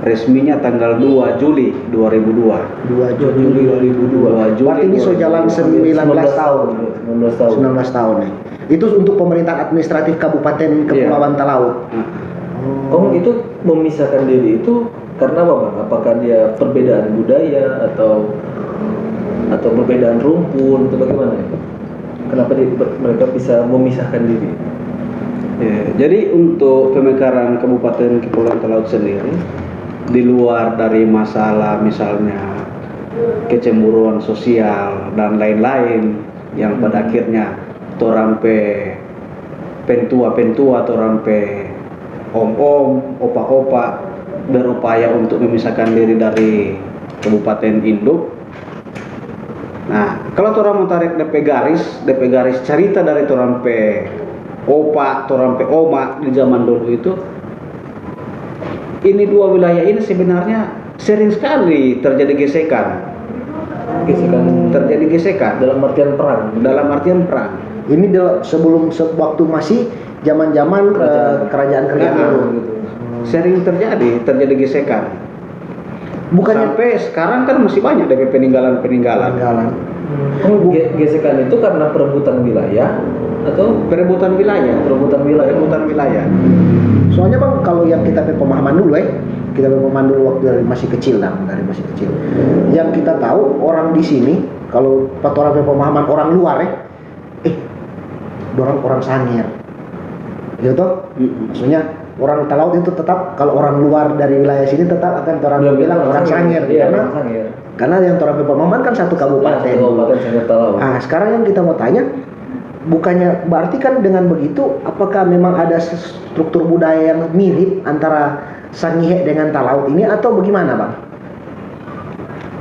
resminya tanggal 2 Juli 2002. 2 Juli 2002. Berarti ini so jalan 19 tahun. 19 tahun. 19 tahun nih. Itu untuk pemerintahan administratif Kabupaten Kepulauan Talaut. Oh, itu memisahkan diri itu karena apa, Bang? Apakah dia perbedaan budaya atau perbedaan rumpun atau bagaimana ya? Kenapa mereka bisa memisahkan diri? Ya, jadi untuk pemekaran Kabupaten Kepulauan Talaut sendiri, di luar dari masalah misalnya kecemburuan sosial dan lain-lain yang pada akhirnya torampe pentua-pentua, torampe om-om, opa-opa berupaya untuk memisahkan diri dari Kabupaten Induk. Nah, kalau orang mau tarik DP garis cerita dari torampe opa, torampe oma di zaman dulu itu, ini dua wilayah ini sebenarnya sering sekali terjadi gesekan. Terjadi gesekan Dalam artian perang. dalam artian perang. Ini sebelum waktu masih zaman-zaman kerajaan dulu. Gitu. Sering terjadi gesekan. Bukannya Sampai sekarang kan masih banyak dari peninggalan. peninggalan. Gesekan itu karena perebutan wilayah atau Perebutan wilayah. perebutan wilayah? Perebutan wilayah. Soalnya Bang, kalau yang kita pemahaman dulu kita berpemahaman dulu waktu dari masih kecil lah, dari masih kecil. Yang kita tahu orang di sini kalau orang pemahaman orang luar orang Sangir, gitu. Maksudnya orang Talaut itu tetap kalau orang luar dari wilayah sini tetap akan orang bilang orang Sangir, karena yang orang pemahaman kan satu kabupaten. Sangir Talaut. Ah, sekarang yang kita mau tanya, bukannya berarti kan dengan begitu apakah memang ada struktur budaya yang mirip antara Sangihe dengan Talaut ini atau bagaimana, Bang?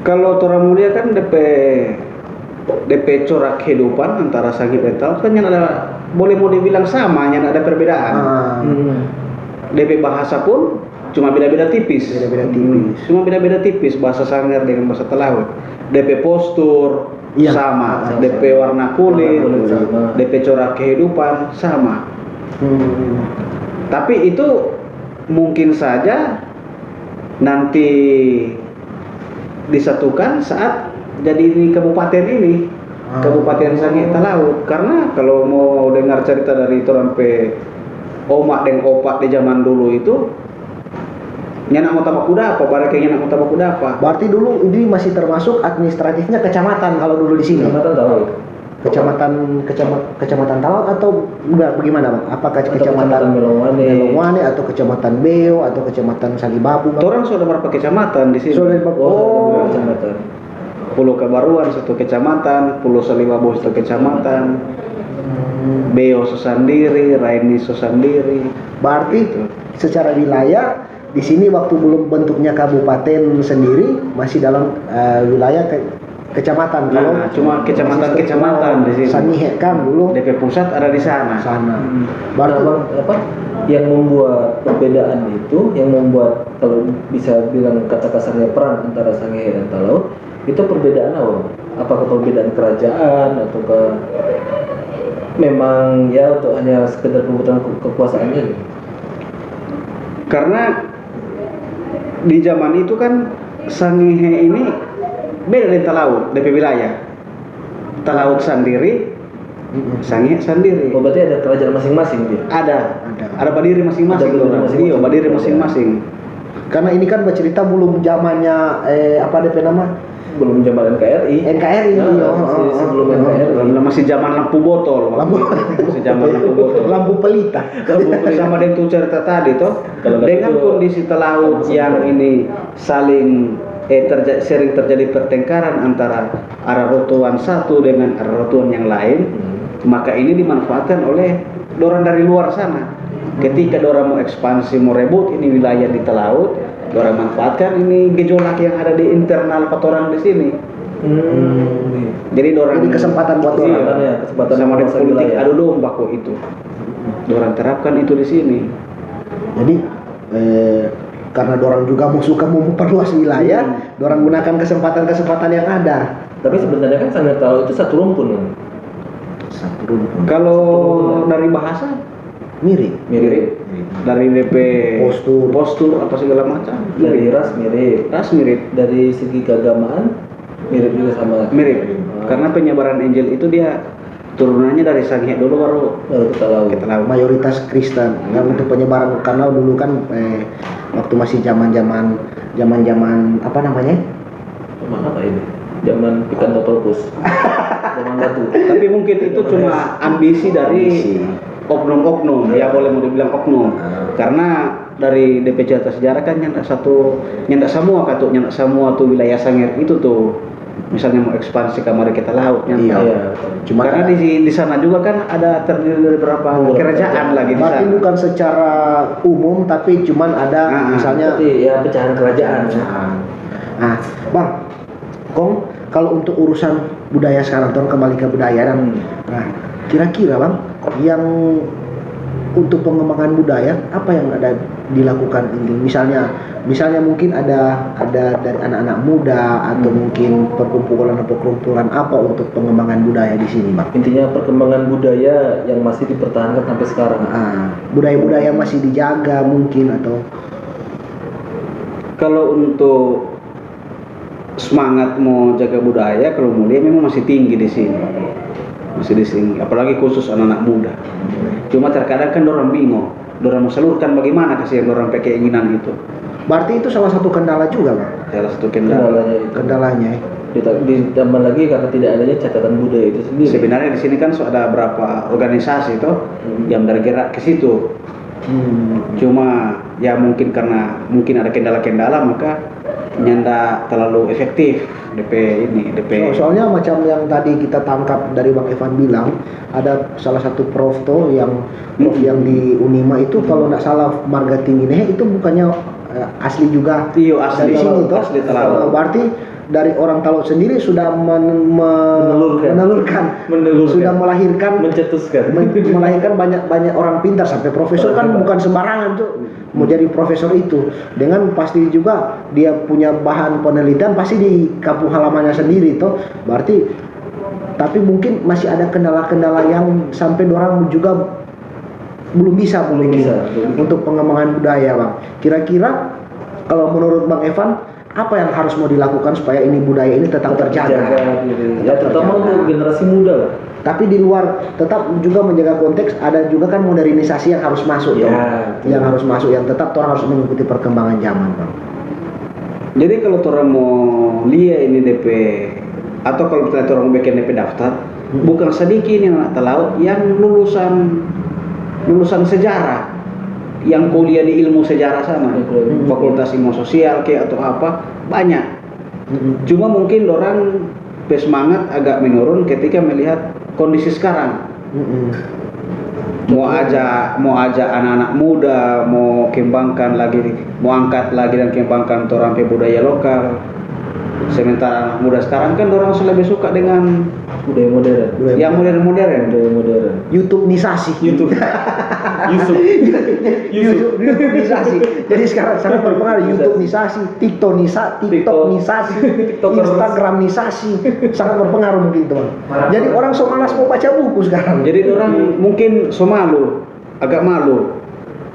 Kalau orang mulia kan DP corak kehidupan antara Sangihe dan Talaut kan yang ada boleh mau dibilang sama, yang ada perbedaan. DP bahasa pun cuma beda-beda tipis. Cuma beda-beda tipis bahasa Sangir dengan bahasa Talaut. DP postur sama, DP warna kulit, DP corak kehidupan sama. Tapi itu mungkin saja nanti disatukan saat jadi di kabupaten ini, Kabupaten Sangihe Talaut. Karena kalau mau dengar cerita dari Torampe omak dan opak di zaman dulu itu nyanak mau tabak kuda apa, barangkali nyanak mau tabak kuda apa. Berarti dulu ini masih termasuk administratifnya kecamatan kalau dulu di sini. Kecamatan Talaut. Kecamatan Talaut atau enggak, bagaimana, Bang? Apakah kecamatan Melongwane atau kecamatan Beo atau kecamatan Salibabu? Orang sudah berapa kecamatan di sini? Kecamatan. Pulau Kebaruan satu kecamatan, Pulau Salibabu satu kecamatan, Beo sesandiri, Raini sesandiri. Berarti secara wilayah di sini waktu belum bentuknya kabupaten sendiri masih dalam wilayah kecamatan. Kalau cuma kecamatan di sini. Sangihe kan dulu DP pusat ada di sana. Berarti apa yang membuat perbedaan itu, yang membuat kalau bisa bilang kata kasarnya perang antara Sangihe dan Talaut itu perbedaan apa? Apakah perbedaan kerajaan ataukah memang ya untuk hanya sekedar perebutan kekuasaannya? Karena di zaman itu kan Sangihe ini beda dari Talaut, DP wilayah. Talaut sendiri, Sangihe sendiri. Oh, berarti ada kerajaan masing-masing dia? Ada badiri masing-masing. Iya, badiri masing-masing. Karena ini kan bercerita belum zamannya DP nama? Belum zaman NKRI. Sebelum NKRI. Masih zaman lampu botol. Masih zaman lampu botol. Lampu pelita. Sama dengan tuh cerita tadi toh. Dengan kondisi Talaut yang ini saling sering terjadi pertengkaran antara arah rotuan satu dengan arah rotuan yang lain, maka ini dimanfaatkan oleh orang dari luar sana. Ketika orang mau ekspansi, mau rebut ini wilayah di Talaut, orang manfaatkan ini gejolak yang ada di internal orang di sini. Jadi orang kesempatan buat orang. Kesempatan sama dengan politik adu domba kok itu. Orang terapkan itu di sini. Jadi karena dorang juga mau suka memperluas wilayah, dorang gunakan kesempatan-kesempatan yang ada. Tapi sebenarnya kan Sangihe Talaut itu satu rumpun kan? Satu rumpun. Kalau dari bahasa mirip. Dari DP postur apa segala macam. Dari ras mirip. Dari segi keagamaan mirip juga sama. Karena penyebaran Injil itu dia turunannya dari Sangihe dulu baru ke Talaut. Mayoritas Kristen. Yang untuk penyebaran karena dulu kan waktu masih zaman apa namanya? Zaman apa ini? Zaman Pikanotropus. Zaman batu. Tapi mungkin itu cuma ambisi dari oknum-oknum, ya boleh mau dibilang oknum. Karena dari DP cerita sejarah kan nyandak semua tuh wilayah Sangir itu tuh. Misalnya mau ekspansi ke Mari Kita Laut cuma karena di sana juga kan ada terdiri dari beberapa kerajaan lagi di sana. Berarti bukan secara umum tapi cuman ada misalnya pecahan kerajaan. Nah, Bang, Kong, kalau untuk urusan budaya sekarang kembali ke budaya dan nah, kira-kira Bang yang untuk pengembangan budaya apa yang ada dilakukan ini? Misalnya mungkin ada dari anak-anak muda atau mungkin perkumpulan apa untuk pengembangan budaya di sini, Bang? Intinya perkembangan budaya yang masih dipertahankan sampai sekarang. Budaya-budaya masih dijaga mungkin atau kalau untuk semangat mau jaga budaya kalau mulia memang masih tinggi di sini. Apalagi khusus anak-anak muda. Cuma terkadang kan orang bingung, orang mau salurkan bagaimana kasih orang pakai keinginan itu. Berarti itu salah satu kendala juga, Bang. Salah satu kendala. Kendalanya itu. Kendalanya. Ditambah lagi karena tidak adanya catatan budaya itu sendiri. Sebenarnya di sini kan ada berapa organisasi toh yang bergerak ke situ. Cuma ya mungkin karena ada kendala-kendala maka nyanda terlalu efektif DP. Soalnya macam yang tadi kita tangkap dari Bang Evan bilang, ada salah satu prof tuh prof yang di Unima itu kalau nggak salah marga tinggi itu bukannya asli juga. Iya, asli. Dari sini toh. Asli Talaut. Berarti dari orang Talaut sendiri sudah menelurkan, sudah melahirkan, melahirkan banyak orang pintar sampai profesor kan bukan sembarangan tuh mau jadi profesor itu, dengan pasti juga dia punya bahan penelitian pasti di kampung halamannya sendiri toh. Berarti tapi mungkin masih ada kendala-kendala yang sampai orang juga belum bisa untuk pengembangan budaya, Bang. Kira-kira kalau menurut Bang Evan apa yang harus mau dilakukan supaya ini budaya ini tetap terjaga? Ya terutama untuk generasi muda lah. Tapi di luar tetap juga menjaga konteks, ada juga kan modernisasi yang harus masuk, yang harus masuk, yang tetap orang harus mengikuti perkembangan zaman, Bang. Jadi kalau orang mau lihat ini DP atau kalau misalnya orang mau bikin DP daftar, bukan sedikit ini anak Talaut yang lulusan sejarah, yang kuliah di ilmu sejarah sana, fakultas ilmu sosial kayak atau apa, banyak. Cuma mungkin orang semangat agak menurun ketika melihat kondisi sekarang. Mau ajak anak-anak muda, mau kembangkan lagi, mau angkat lagi dan kembangkan orang budaya lokal. Sementara anak muda sekarang kan orang lebih suka dengan budaya modern. Yang modern. YouTube-nisasi. YouTube-nisasi. Jadi sekarang sangat berpengaruh YouTube-nisasi, TikTok-nisasi, Instagram-nisasi. Sangat berpengaruh mungkin, teman. Jadi orang so malas mau baca buku sekarang. Jadi orang mungkin so agak malu.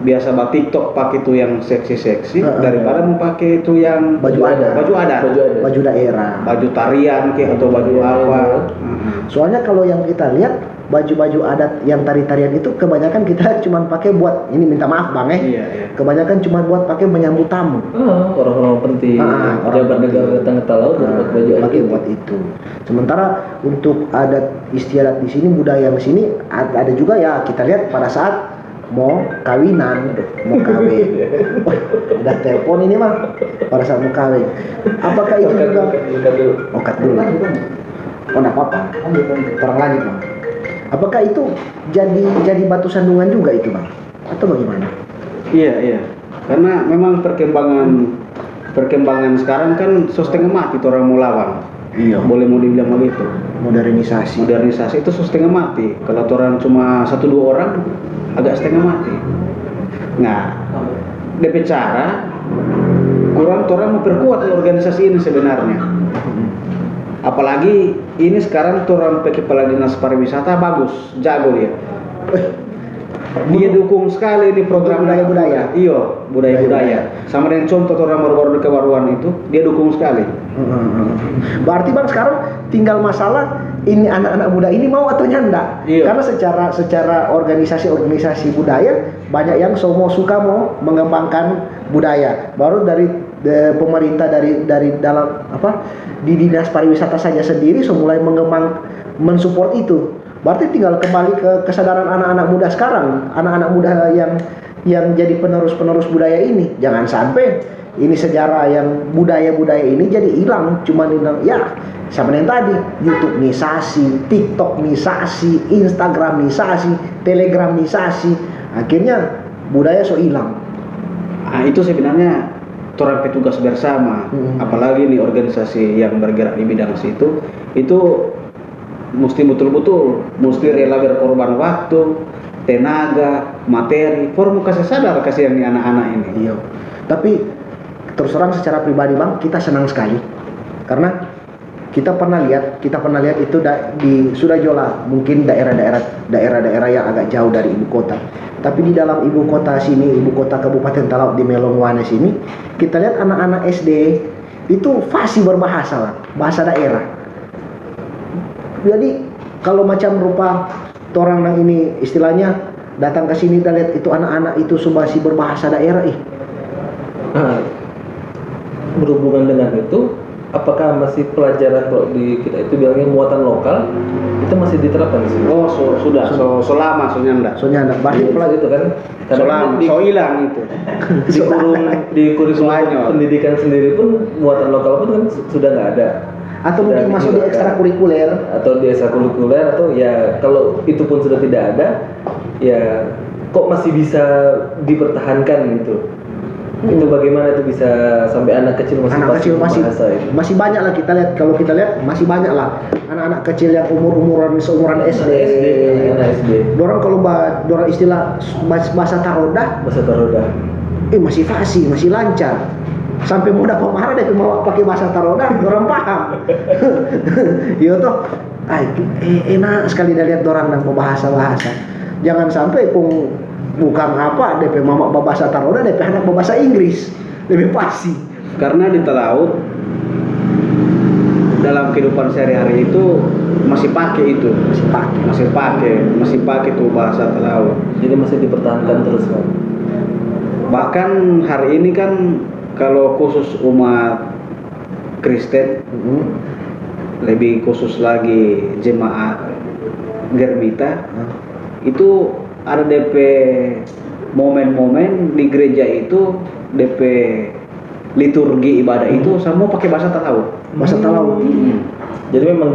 Biasa TikTok pakai itu yang seksi-seksi daripada mau pakai itu yang baju adat, baju daerah, baju tarian kayak atau baju apa. Soalnya kalau yang kita lihat baju-baju adat yang tari-tarian itu kebanyakan kita cuma pakai buat ini, minta maaf Bang Iya. Kebanyakan cuma buat pakai menyambut tamu. Orang-orang penting, pejabat negara datang ke Talaut buat baju adat buat itu. Sementara untuk adat istiadat di sini, budaya di sini ada juga ya, kita lihat pada saat mau kawinan, mau kawin. Udah telepon ini mah pada saat mau kawin. Apakah itu juga? Okat dulu. Oh, enggak apa-apa. Orang lanjut, Bang. Apakah itu jadi batu sandungan juga itu, Bang? Atau bagaimana? Iya. Karena memang perkembangan sekarang kan setengah mati orang mau lawan. Iya. Boleh mau dibilang begitu. Modernisasi itu setengah mati. Kalau orang cuma 1-2 orang agak setengah mati. Nah, DP cara kurang orang memperkuat organisasi ini sebenarnya. Apalagi ini sekarang orang kepala dinas pariwisata bagus, jago dia. Dia dukung sekali ini program budaya-budaya. Iya, budaya-budaya. Sama dengan contoh orang baru-baru kebaruan itu, dia dukung sekali. Berarti Bang sekarang tinggal masalah ini anak-anak muda ini mau atau nyanda. Iya. Karena secara organisasi budaya banyak yang suka mau mengembangkan budaya. Baru dari pemerintah dari dalam di dinas pariwisata saja sendiri mulai mensupport itu. Berarti tinggal kembali ke kesadaran anak-anak muda sekarang, anak-anak muda yang jadi penerus budaya ini. Jangan sampai ini sejarah yang budaya-budaya ini jadi hilang, cuman hilang ya sama yang tadi, YouTube-nisasi, TikTok-nisasi, Instagram-nisasi, Telegram-nisasi, akhirnya budaya hilang. Nah, itu sebenarnya orang petugas bersama, apalagi nih organisasi yang bergerak di bidang situ, itu mesti betul-betul rela berkorban waktu, tenaga, materi, formu kasih sadar kasihan nih anak-anak ini. Iya. Tapi terus terang secara pribadi Bang, kita senang sekali karena kita pernah lihat itu di Sudajola, mungkin daerah-daerah yang agak jauh dari ibu kota. Tapi di dalam ibu kota sini, ibu kota Kabupaten Talaut di Melongwane sini, kita lihat anak-anak SD itu fasih berbahasa, bahasa daerah. Jadi kalau macam rupa orang yang ini istilahnya datang ke sini dan lihat itu anak-anak itu masih berbahasa daerah berhubungan dengan itu, apakah masih pelajaran kalau di kita itu bilangnya muatan lokal itu masih diterapkan di sini? Oh, sudah. So lama soalnya enggak. Soalnya enggak. Berarti Itu kan So lama, so hilang itu. di kurikulum Soalnya. pendidikan sendiri pun muatan lokal pun kan sudah nggak ada. atau Sudah mungkin masuk di dihilangkan. ekstrakurikuler. Atau di ekstrakurikuler, atau ya kalau itu pun sudah tidak ada, ya kok masih bisa dipertahankan gitu. Itu bagaimana itu bisa sampai anak kecil masih Anak kecil masih bahasa itu. masih banyak lah kita lihat, kalau kita lihat masih banyak lah anak-anak kecil yang umuran seumuran SD. anak SD. Dorang kalau dorang istilah bahasa tarodah, Bahasa tarodah. masih fasih, masih lancar. Sampai mau dapat marah deh mau pakai bahasa tarodah, dorang paham. Yo toh, enak sekali dah lihat dorang dan bahasa-bahasa. Jangan sampai bukan apa DP mama bahasa tarodah, DP anak bahasa Inggris lebih fasih. Karena di Talaut dalam kehidupan sehari-hari itu masih pakai itu, masih pakai tuh bahasa Talaut. Jadi masih dipertahankan terus kan. Bahkan hari ini kan kalau khusus umat Kristen, lebih khusus lagi jemaat Germita, itu ada DP momen-momen di gereja itu, DP liturgi ibadah itu semua pakai bahasa Talaut. Bahasa Talaut. Jadi memang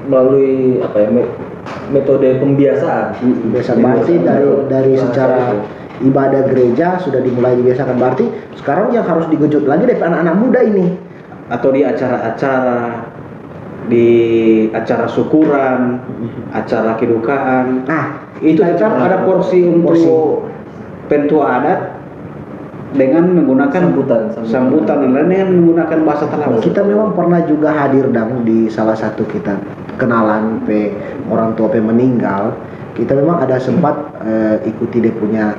melalui apa ya, metode pembiasaan. Biasa berarti dari secara ibadah gereja sudah dimulai dibiasakan. Berarti sekarang yang harus digejut lagi dari anak-anak muda ini. Atau di acara-acara, di acara syukuran, acara kedukaan. Nah, Itu tetap ada porsi untuk pentua adat dengan menggunakan sambutan dan lain dengan menggunakan bahasa Talaut. kita memang pernah juga hadir di salah satu kita kenalan orang tua meninggal. Kita memang ada sempat ikuti dia punya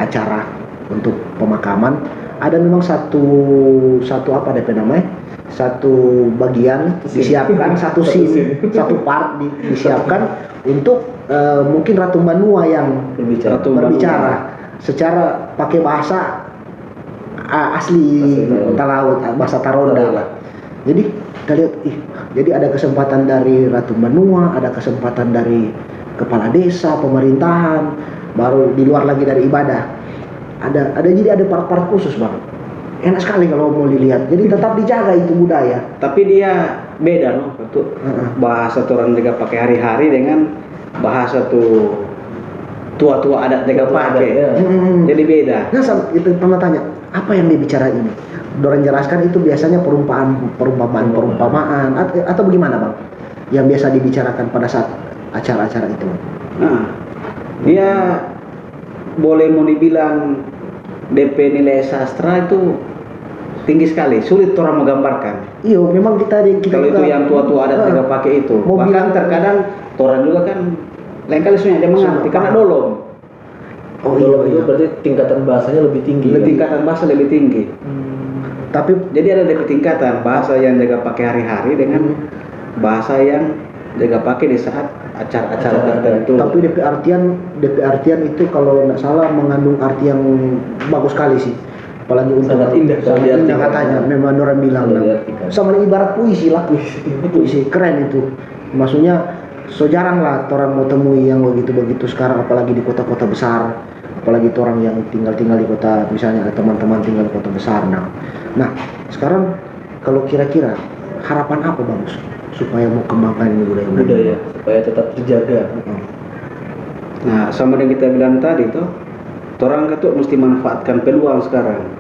acara untuk pemakaman. Ada memang satu apa DP namanya? Satu bagian disiapkan, satu scene, satu part disiapkan untuk mungkin Ratu Banua yang berbicara secara pakai bahasa asli Talaut, bahasa Taronda lah. Jadi kita lihat, jadi ada kesempatan dari Ratu Banua, ada kesempatan dari kepala desa, pemerintahan, baru di luar lagi dari ibadah. Jadi ada part-part khusus Bang. Enak sekali kalau mau dilihat. Jadi tetap dijaga itu budaya. Tapi dia beda loh, tuh bahasa orang juga pakai hari-hari dengan bahasa tuh tua-tua adat juga pakai. Jadi beda. Nah, itu pernah tanya, apa yang dibicara ini? Dorang jelaskan itu biasanya perumpamaan atau bagaimana Bang? Yang biasa dibicarakan pada saat acara-acara itu. Nah, dia boleh mau dibilang DP nilai sastra itu tinggi sekali, sulit orang menggambarkan. Iya, memang kita kalau itu yang tua-tua adat juga pakai itu. Bahkan terkadang orang juga kan lain kali sunya dia mengerti karena dolom. Oh Itu berarti tingkatan bahasanya lebih tinggi. Tingkatan bahasa lebih tinggi. Tapi jadi ada DP tingkatan bahasa yang jaga pakai hari-hari dengan bahasa yang jaga pakai di saat acara-acara tertentu. Tapi DP artian itu kalau nggak salah mengandung arti yang bagus sekali sih. Apalagi untuk sangat indah katanya. Memang orang bilang sama ibarat puisi lah. Puisi keren itu. Maksudnya so jarang lah orang mau temui yang begitu-begitu sekarang, apalagi di kota-kota besar. Apalagi orang yang tinggal di kota, misalnya ada teman-teman tinggal di kota besar. Nah, sekarang kalau kira-kira harapan apa bagus supaya mau kembangkan ini budaya supaya tetap terjaga. Nah, sama yang kita bilang tadi tuh, orang itu mesti manfaatkan peluang sekarang.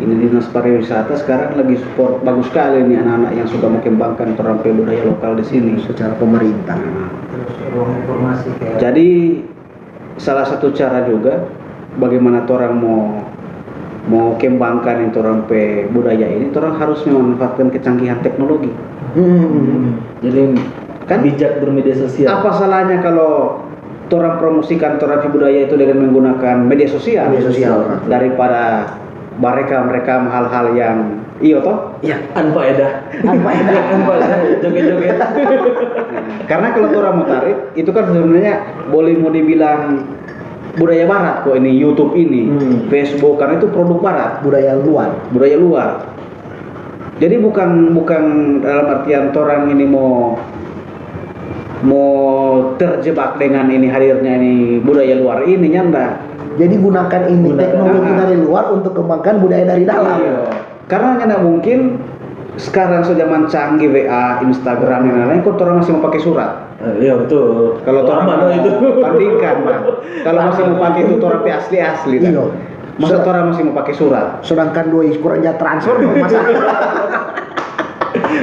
Ini dinas pariwisata sekarang lagi support bagus sekali nih anak-anak yang sudah mengembangkan orang budaya lokal di sini secara pemerintah. Terus ruang informasi kayak. Jadi salah satu cara juga bagaimana orang mau kembangkan itu orang budaya ini, orang harus memanfaatkan kecanggihan teknologi. Jadi kan bijak bermedia sosial. Apa salahnya kalau orang promosikan orang budaya itu dengan menggunakan media sosial daripada mereka hal-hal yang toh? Iya, anfaedah. Joget-joget. Karena kalau orang mau tarik itu kan sebenarnya boleh mau dibilang budaya barat kok ini YouTube ini, Facebook, karena itu produk barat, budaya luar. Jadi bukan dalam artian orang ini mau terjebak dengan ini hadirnya ini budaya luar ini nyanda. Jadi gunakan ini teknologi dari luar untuk kembangkan budaya dari dalam. Iya. Karena nyanda mungkin sekarang zaman canggih WA, Instagram dan lain-lain, kok orang masih mau pakai surat. Iya betul. Kalau orang Lama mau itu. bandingkan, Bang. Kalau masih mau pakai itu orang asli kan. Iya. Masa orang masih mau pakai surat? Sedangkan doi kurangnya transfer masa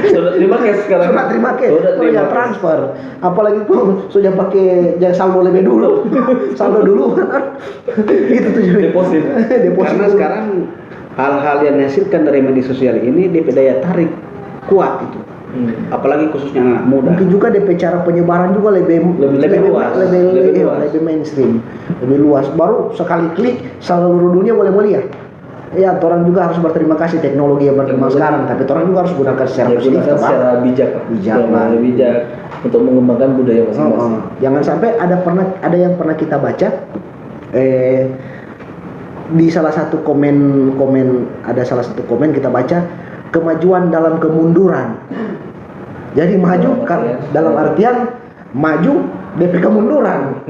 Sudah terima cash sekarang. sudah terima cash, Sudah terima kurangnya cash. transfer. Apalagi kok sudah pakai yang saldo lebih dulu, saldo dulu. Itu tuh Deposit. deposit. Karena sekarang hal-hal yang dihasilkan dari media sosial ini DP daya tarik kuat itu. Apalagi khususnya anak muda. Mungkin juga DP cara penyebaran juga lebih luas. lebih luas. lebih mainstream, lebih luas. Baru sekali klik seluruh dunia boleh melihat. Ya, orang juga harus berterima kasih teknologi yang berkembang sekarang, tapi orang juga harus gunakan secara Ya, positif, gunakan Bang. secara bijak, Bijak, Secara Bang. bijak untuk mengembangkan budaya masing-masing. Jangan sampai ada yang pernah kita baca di salah satu komen kita baca kemajuan dalam kemunduran. Jadi maju dalam artian maju DP kemunduran.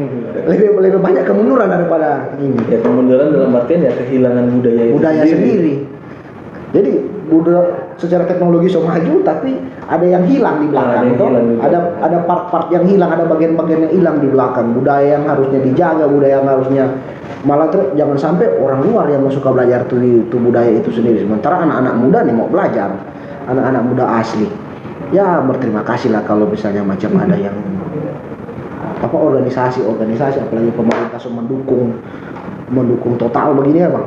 Lebih banyak kemunduran daripada ini. Ya kemunduran dalam artian ya kehilangan budaya itu Sendiri. Jadi budaya secara teknologi so maju tapi ada yang hilang di belakang. Ada yang toh. hilang di belakang. Ada part-part yang hilang, ada bagian-bagian yang hilang di belakang. Budaya yang harusnya dijaga, budaya yang harusnya malah jangan sampai orang luar yang suka belajar itu budaya itu sendiri. Sementara anak-anak muda nih mau belajar, anak-anak muda asli. Ya berterima kasih lah kalau misalnya macam ada yang organisasi apalagi pemerintah so mendukung total begini ya Bang.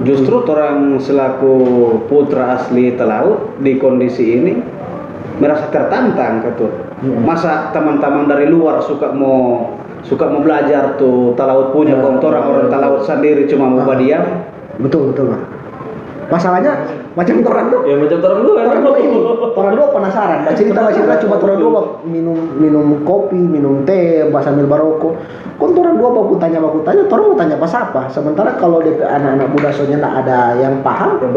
Justru orang selaku putra asli Talaut di kondisi ini merasa tertantang Ketut. Masa teman-teman dari luar suka mau belajar tuh Talaut punya kok orang Talaut sendiri cuma mau diam. Betul Bang. Masalahnya macam orang tuh Ya macam orang luar. orang dua penasaran. Cerita cuma orang dua minum kopi, minum teh, sambil baroko. Kon orang dua baku tanya, orang mau tanya apa? Sementara kalau DP anak-anak muda soalnya nggak ada yang paham, yang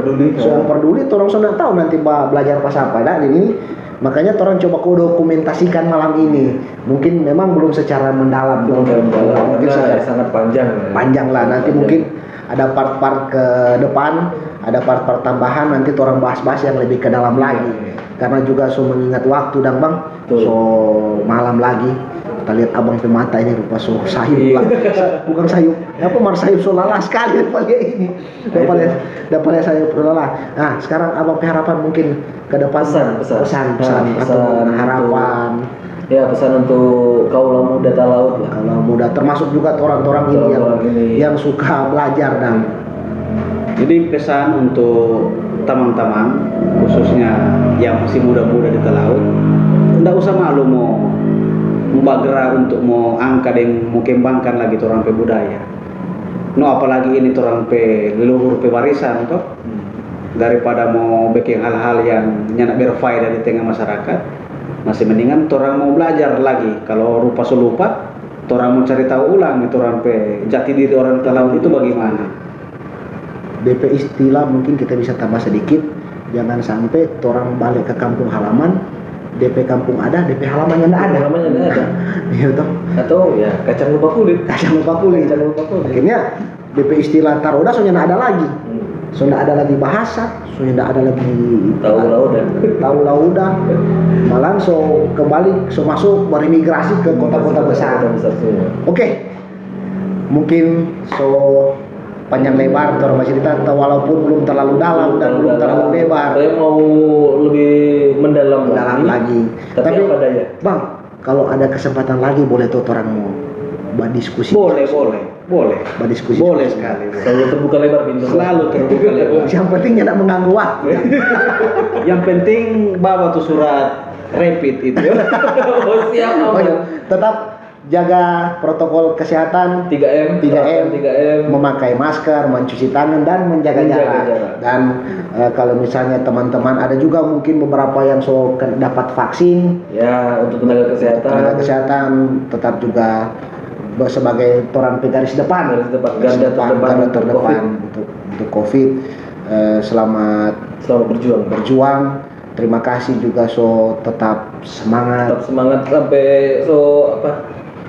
peduli, orang sudah tahu nanti belajar apa. Nah, ini makanya orang coba dokumentasikan malam ini. Mungkin memang belum secara mendalam, mungkin secara sangat panjang. Panjang lah. Nanti mungkin ada part-part ke depan, ada part-part tambahan nanti orang bahas-bahas yang lebih ke dalam lagi. Karena juga mengingat waktu dan Bang, malam lagi. Kita lihat abang ke mata ini rupa sayup lah. Bukan sayup, mar sayup lala sekali daripada ini. Daripada sayup lala. Nah, sekarang abang harapan mungkin ke depan pesan atau harapan. Ya pesan untuk kaula muda Talaut lah. Kalau muda termasuk juga orang-orang ini yang suka belajar dan Jadi pesan untuk teman-teman khususnya yang masih muda-muda di Talaut, tidak usah malu mau bergerak untuk mau angkat dan mau kembangkan lagi orang pe budaya. No apalagi ini orang pe leluhur pe warisan toh. Daripada mau bikin hal-hal yang nyanak berfaedah di tengah masyarakat, masih mendingan orang mau belajar lagi. Kalau rupa selupa, orang mau cari tahu ulang itu orang pe jati diri orang Talaut itu bagaimana. DP istilah mungkin kita bisa tambah sedikit, jangan sampai orang balik ke kampung halaman, DP kampung ada, DP halamannya nggak ada. Iya toh. Atau ya kacang lupa kulit. Akhirnya DP istilah taroda soalnya nggak ada lagi. Soalnya ada lagi bahasa, soalnya nggak ada lagi tahu lauda. Malah kembali masuk berimigrasi ke kota-kota besar. Oke. Mungkin panjang lebar orang cerita walaupun belum terlalu dalam dan belum terlalu lebar. Saya mau lebih mendalam lagi. Tapi apa daya? Bang, kalau ada kesempatan lagi boleh tuh orang mau berdiskusi. Boleh. Berdiskusi. Boleh sekali. Selalu terbuka lebar pintu. Selalu terbuka lebar. Yang penting tidak mengganggu waktu. Yang penting bawa tuh surat rapid itu. Oh siap. Tetap jaga protokol kesehatan 3M, memakai masker, mencuci tangan dan menjaga jarak. Dan kalau misalnya teman-teman ada juga mungkin beberapa yang dapat vaksin ya untuk tenaga kesehatan tetap juga sebagai orang garis depan garda terdepan untuk COVID. Selamat Selamat berjuang. berjuang. Terima kasih juga so tetap semangat. Tetap semangat sampai apa?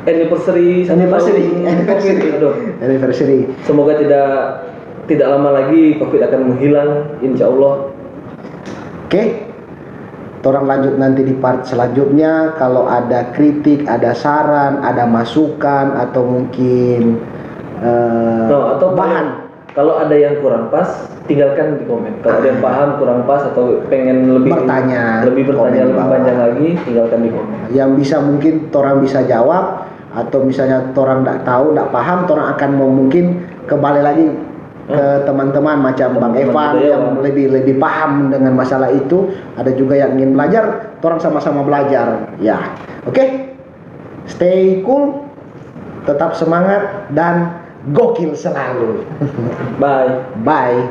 Anniversary COVID. Aduh. Anniversary. Semoga tidak lama lagi COVID akan menghilang, insya Allah. Oke. Orang lanjut nanti di part selanjutnya. Kalau ada kritik, ada saran, ada masukan, atau mungkin Atau bahan. Kalau ada yang kurang pas, tinggalkan di komen. Kalau ada yang paham kurang pas atau pengen lebih Bertanya, lebih komen di lebih bawah. panjang lagi, tinggalkan di komen. Yang bisa mungkin orang bisa jawab, atau misalnya orang tidak tahu, tidak paham, orang akan mau mungkin kembali lagi ke teman-teman macam Bang Teman-teman Evan budaya, yang Bang. lebih paham dengan masalah itu. Ada juga yang ingin belajar, orang sama-sama belajar. Ya, oke. Stay cool, tetap semangat dan gokil selalu. Bye. Bye.